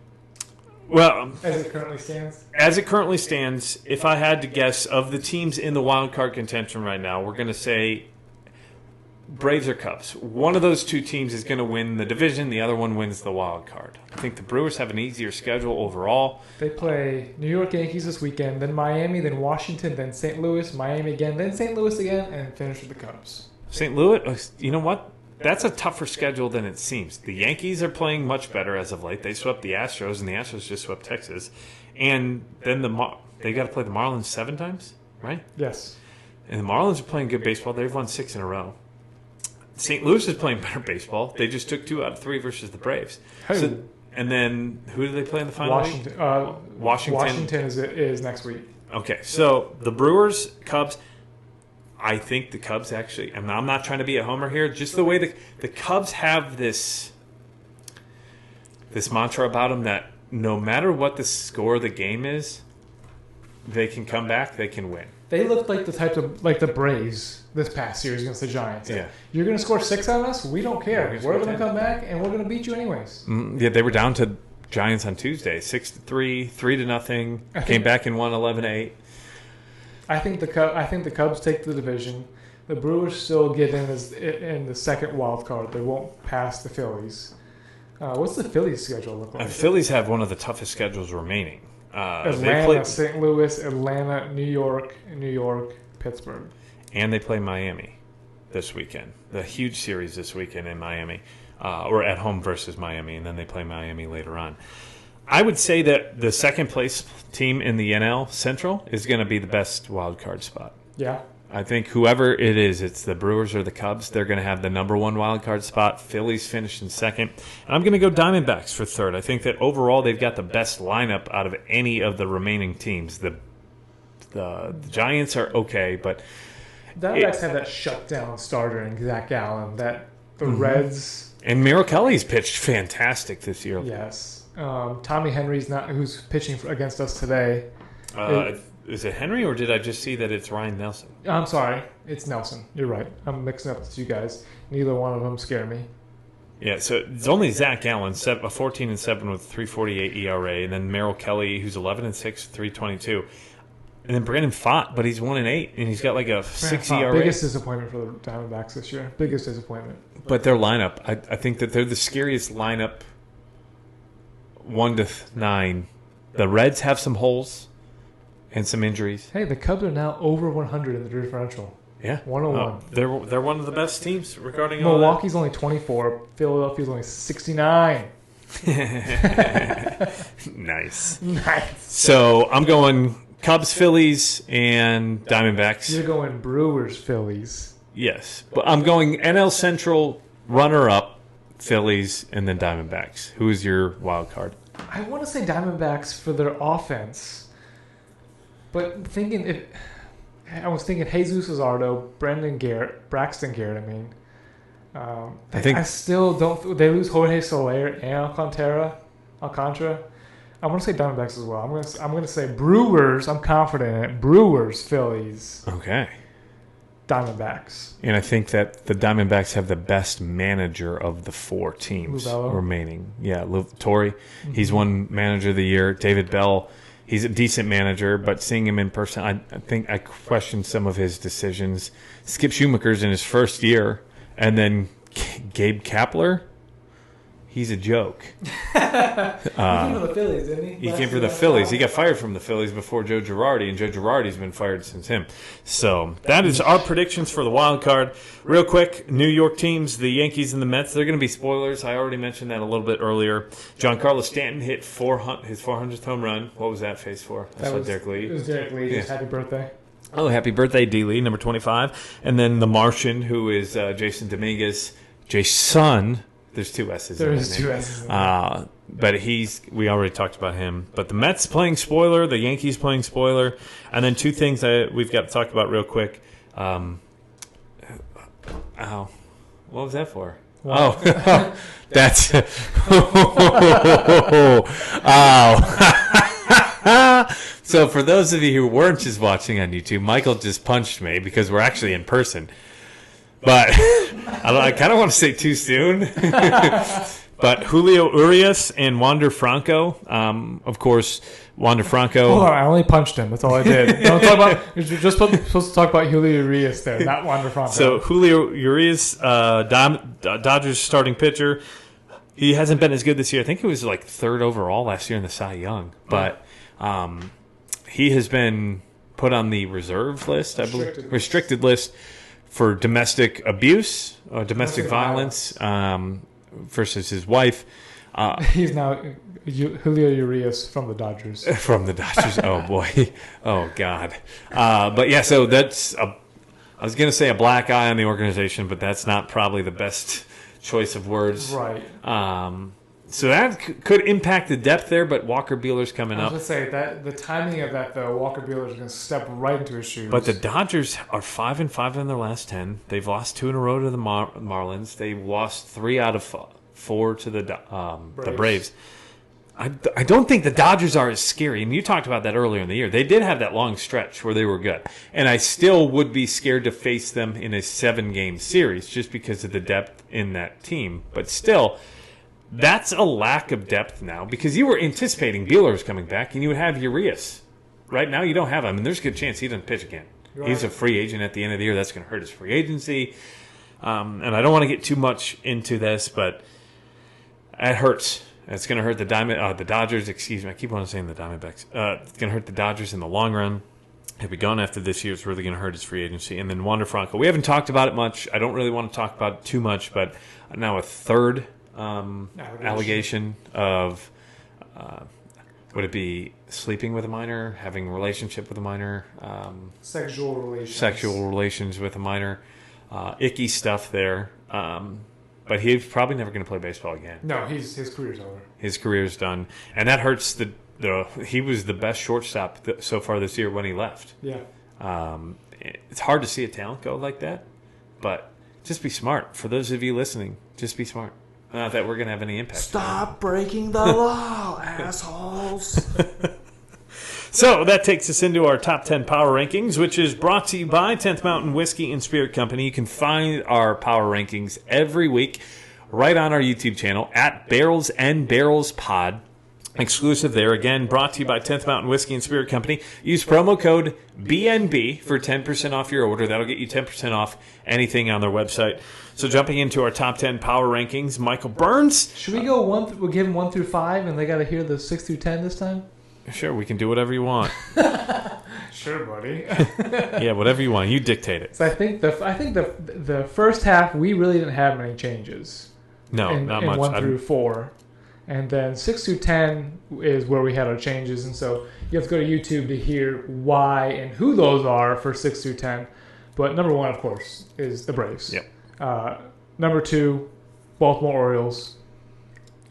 S2: Well,
S3: as it currently stands?
S2: as it currently stands, if I had to guess, of the teams in the wild card contention right now, we're going to say Braves or Cubs. One of those two teams is going to win the division. The other one wins the wild card. I think the Brewers have an easier schedule overall.
S3: They play New York Yankees this weekend, then Miami, then Washington, then St. Louis, Miami again, then St. Louis again, and finish with the Cubs.
S2: St. Louis, you know what? That's a tougher schedule than it seems. The Yankees are playing much better as of late. They swept the Astros, and the Astros just swept Texas. And then they got to play the Marlins 7 times, right?
S3: Yes.
S2: And the Marlins are playing good baseball. They've won 6 in a row. St. Louis is playing better baseball. They just took 2 out of 3 versus the Braves.
S3: Who?
S2: And then who do they play in the final?
S3: Washington.
S2: Washington.
S3: Washington is next week.
S2: Okay, so the Brewers, Cubs. I think the Cubs actually. And I'm not trying to be a homer here. Just the way the Cubs have this mantra about them that no matter what the score of the game is, they can come back. They can win.
S3: They looked like the type of like the Braves this past series against the Giants.
S2: Yeah.
S3: You're going to score 6 on us? We don't care.
S2: We're
S3: We're
S2: gonna
S3: going to come back and we're going to beat you anyways.
S2: Yeah, they were down to Giants on Tuesday, 6-3, 3-0. Came back and won 11-8.
S3: I think the Cubs take the division. The Brewers still get in the second wild card. They won't pass the Phillies. What's the Phillies schedule look like?
S2: The Phillies have one of the toughest schedules remaining.
S3: Atlanta, St. Louis, Atlanta, New York, Pittsburgh.
S2: And they play Miami this weekend. The huge series this weekend in Miami. Or at home versus Miami, and then they play Miami later on. I would say that the second place team in the NL Central is going to be the best wild card spot.
S3: Yeah.
S2: I think whoever it is, it's the Brewers or the Cubs, they're going to have the number 1 wild card spot. Phillies finish in second. And I'm going to go Diamondbacks for third. I think that overall they've got the best lineup out of any of the remaining teams. The Giants are okay, but
S3: Diamondbacks have that shutdown starter in Zach Gallen. That the Reds
S2: and Merrill Kelly's pitched fantastic this year.
S3: Yes. Tommy Henry's not who's pitching against us today.
S2: Is it Henry, or did I just see that it's Ryan Nelson?
S3: I'm sorry. It's Nelson. You're right. I'm mixing up the two guys. Neither one of them scare me.
S2: Yeah, so it's only Zach Gallen, 14-7 with 3.48 ERA, and then Merrill Kelly, who's 11-6, 3.22, and then Brandon Pfaadt, but he's 1-8, and he's got like a 6 ERA.
S3: Biggest disappointment for the Diamondbacks this year. Biggest disappointment.
S2: But their lineup, I think that they're the scariest lineup. 1-9. The Reds have some holes and some injuries.
S3: Hey, the Cubs are now over 100 in the differential.
S2: Yeah,
S3: 101.
S2: They're one of the best teams regarding all
S3: Milwaukee's only 24. Philadelphia's only 69.
S2: Nice.
S3: Nice.
S2: So I'm going Cubs, Phillies, and Diamondbacks.
S3: You're going Brewers, Phillies.
S2: Yes, but I'm going NL Central runner-up, Phillies, and then Diamondbacks. Who is your wild card?
S3: I want to say Diamondbacks for their offense, but I was thinking Jesus Luzardo, Braxton Garrett. I still don't. They lose Jorge Soler and Alcantara. I want to say Diamondbacks as well. I'm going to say Brewers. I'm confident in it. Brewers, Phillies.
S2: Okay.
S3: Diamondbacks.
S2: And I think that the Diamondbacks have the best manager of the 4 teams
S3: Luvello.
S2: remaining. Yeah, Torrey. He's won Manager of the Year. David Bell. He's a decent manager, but seeing him in person, I think I question some of his decisions. Skip Schumaker's in his first year, and then Gabe Kapler. He's a joke.
S3: He came for the Phillies, didn't he?
S2: He came for the Phillies. He got fired from the Phillies before Joe Girardi, and Joe Girardi's been fired since him. So that is our predictions for the wild card. Real quick, New York teams, the Yankees and the Mets, they're going to be spoilers. I already mentioned that a little bit earlier. Giancarlo Stanton hit his 400th home run. What was that face for?
S3: That was
S2: Derek Lee.
S3: It was Derek Lee.
S2: Yeah.
S3: Happy birthday.
S2: Oh, happy birthday, D. Lee, number 25. And then the Martian, who is Jason Dominguez. Jason. There's two S's.
S3: There is two S's.
S2: But we already talked about him. But the Mets playing spoiler, the Yankees playing spoiler. And then two things that we've got to talk about real quick. What was that for? What? Oh, that's. So for those of you who weren't just watching on YouTube, Michael just punched me because we're actually in person. But I kind of want to say too soon. But Julio Urias and Wander Franco, of course, Wander Franco.
S3: Hold on, I only punched him. That's all I did. Don't talk about. You're just supposed to talk about Julio Urias there, not Wander Franco.
S2: So Julio Urias, Dodgers starting pitcher. He hasn't been as good this year. I think he was like third overall last year in the Cy Young. But he has been put on the reserve list, I believe, restricted list for domestic abuse, domestic violence versus his wife.
S3: He's now Julio Urias from the Dodgers.
S2: From the Dodgers. Oh, boy. Oh, God. But, yeah, so that's I was going to say a black eye on the organization, but that's not probably the best choice of words.
S3: Right.
S2: So that could impact the depth there, but Walker Buehler's coming up.
S3: I was going to say, that the timing of that, though, Walker Buehler's going to step right into his shoes.
S2: But the Dodgers are 5-5 in their last 10. They've lost 2 in a row to the Marlins. They lost 3 out of 4 to the Braves. I don't think the Dodgers are as scary. And you talked about that earlier in the year. They did have that long stretch where they were good. And I still would be scared to face them in a 7-game series just because of the depth in that team. But still, that's a lack of depth now because you were anticipating Buehler's coming back and you would have Urias. Right now you don't have him, and there's a good chance he doesn't pitch again. Right. He's a free agent at the end of the year. That's going to hurt his free agency. And I don't want to get too much into this, but it hurts. It's going to hurt the Dodgers. Excuse me, I keep on saying the Diamondbacks. It's going to hurt the Dodgers in the long run. He'll be gone after this year. It's really going to hurt his free agency. And then Wander Franco. We haven't talked about it much. I don't really want to talk about it too much, but now a third allegation of would it be sleeping with a minor, having a relationship with a minor,
S3: sexual
S2: relations with a minor, icky stuff there. But he's probably never going to play baseball again.
S3: No, his career's over.
S2: His career's done, and that hurts he was the best shortstop so far this year when he left.
S3: Yeah.
S2: It's hard to see a talent go like that, but just be smart. For those of you listening, just be smart. Not that we're going to have any impact.
S3: Stop breaking the law, assholes.
S2: So that takes us into our top 10 power rankings, which is brought to you by 10th Mountain Whiskey and Spirit Company. You can find our power rankings every week right on our YouTube channel at Barrels and Barrels Pod. Exclusive there. Again, brought to you by 10th Mountain Whiskey and Spirit Company. Use promo code BNB for 10% off your order. That'll get you 10% off anything on their website. So jumping into our top 10 power rankings, Michael Burns.
S3: Should we go we'll give them 1 through 5 and they got to hear the 6 through 10 this time?
S2: Sure, we can do whatever you want.
S3: Sure, buddy.
S2: Yeah, whatever you want. You dictate it.
S3: So I think the first half we really didn't have many changes.
S2: No, not much.
S3: 1 through 4. And then 6 through 10 is where we had our changes. And so you have to go to YouTube to hear why and who those are for 6 through 10. But number 1, of course, is the Braves.
S2: Yep.
S3: Number 2, Baltimore Orioles.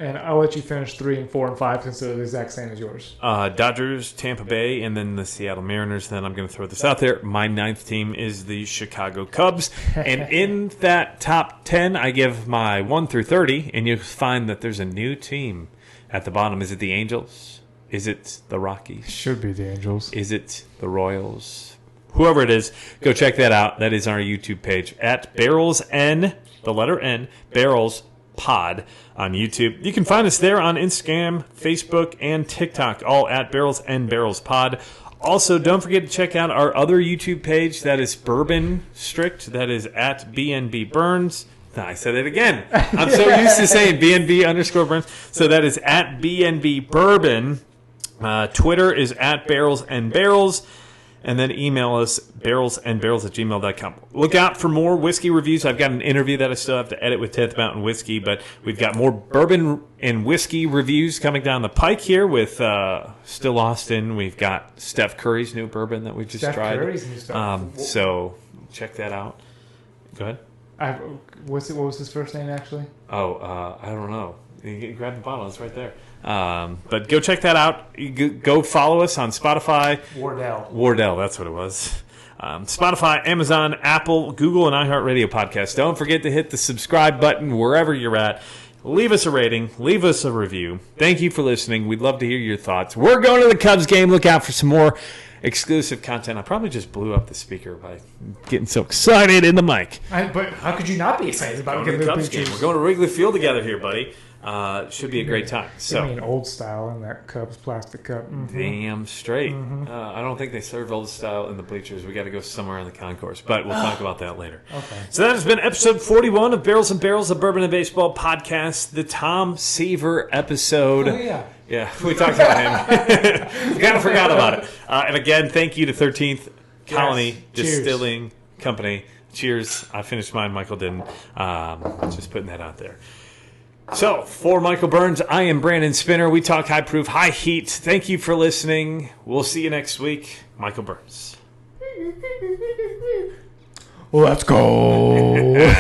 S3: And I'll let you finish 3 and 4 and 5 since they're the exact same as yours.
S2: Dodgers, Tampa Bay, and then the Seattle Mariners. Then I'm going to throw this out there. My 9th team is the Chicago Cubs. And in that top 10, I give my 1 through 30, and you'll find that there's a new team at the bottom. Is it the Angels? Is it the Rockies?
S3: Should be the Angels.
S2: Is it the Royals? Whoever it is, go check that out. That is our YouTube page at Barrels N, the letter N, Barrels Pod on YouTube. You can find us there on Instagram, Facebook, and TikTok, all at Barrels and Barrels Pod. Also, don't forget to check out our other YouTube page. That is Bourbon Strict. That is at BNB Burns. I said it again. I'm so used to saying BNB_Burns. So that is at BNB Bourbon. Twitter is at Barrels and Barrels. And then email us, barrelsandbarrels@gmail.com. Look out for more whiskey reviews. I've got an interview that I still have to edit with 10th Mountain Whiskey, but we've got more bourbon and whiskey reviews coming down the pike here with Still Austin. We've got Steph Curry's new bourbon that we just tried.
S3: Curry's new stuff.
S2: So check that out. Go ahead.
S3: What was his first name, actually?
S2: I don't know. You grab the bottle. It's right there. But go check that out. Go follow us on Spotify. Wardell, that's what it was. Spotify, Amazon, Apple, Google, and iHeartRadio podcasts. Don't forget to hit the subscribe button wherever you're at. Leave us a rating. Leave us a review. Thank you for listening. We'd love to hear your thoughts. We're going to the Cubs game. Look out for some more exclusive content. I probably just blew up the speaker by getting so excited in the mic.
S3: But how could you not be excited about
S2: the Cubs game? We're going to Wrigley Field together here, buddy. Should be a great time. So,
S3: I mean, old style in that Cubs plastic cup. Mm-hmm.
S2: Damn straight. Mm-hmm. I don't think they serve old style in the bleachers. We got to go somewhere in the concourse, but we'll talk about that later. Okay. So that has been episode 41 of Barrels and Barrels, the Bourbon and Baseball podcast, the Tom Seaver episode.
S3: Oh yeah.
S2: Yeah, we talked about him. Kind of forgot about it. And again, thank you to 13th Colony Distilling Company. Cheers. I finished mine. Michael didn't. Just putting that out there. So, for Michael Burns, I am Brandon Spinner. We talk high proof, high heat. Thank you for listening. We'll see you next week. Michael Burns.
S3: Let's go.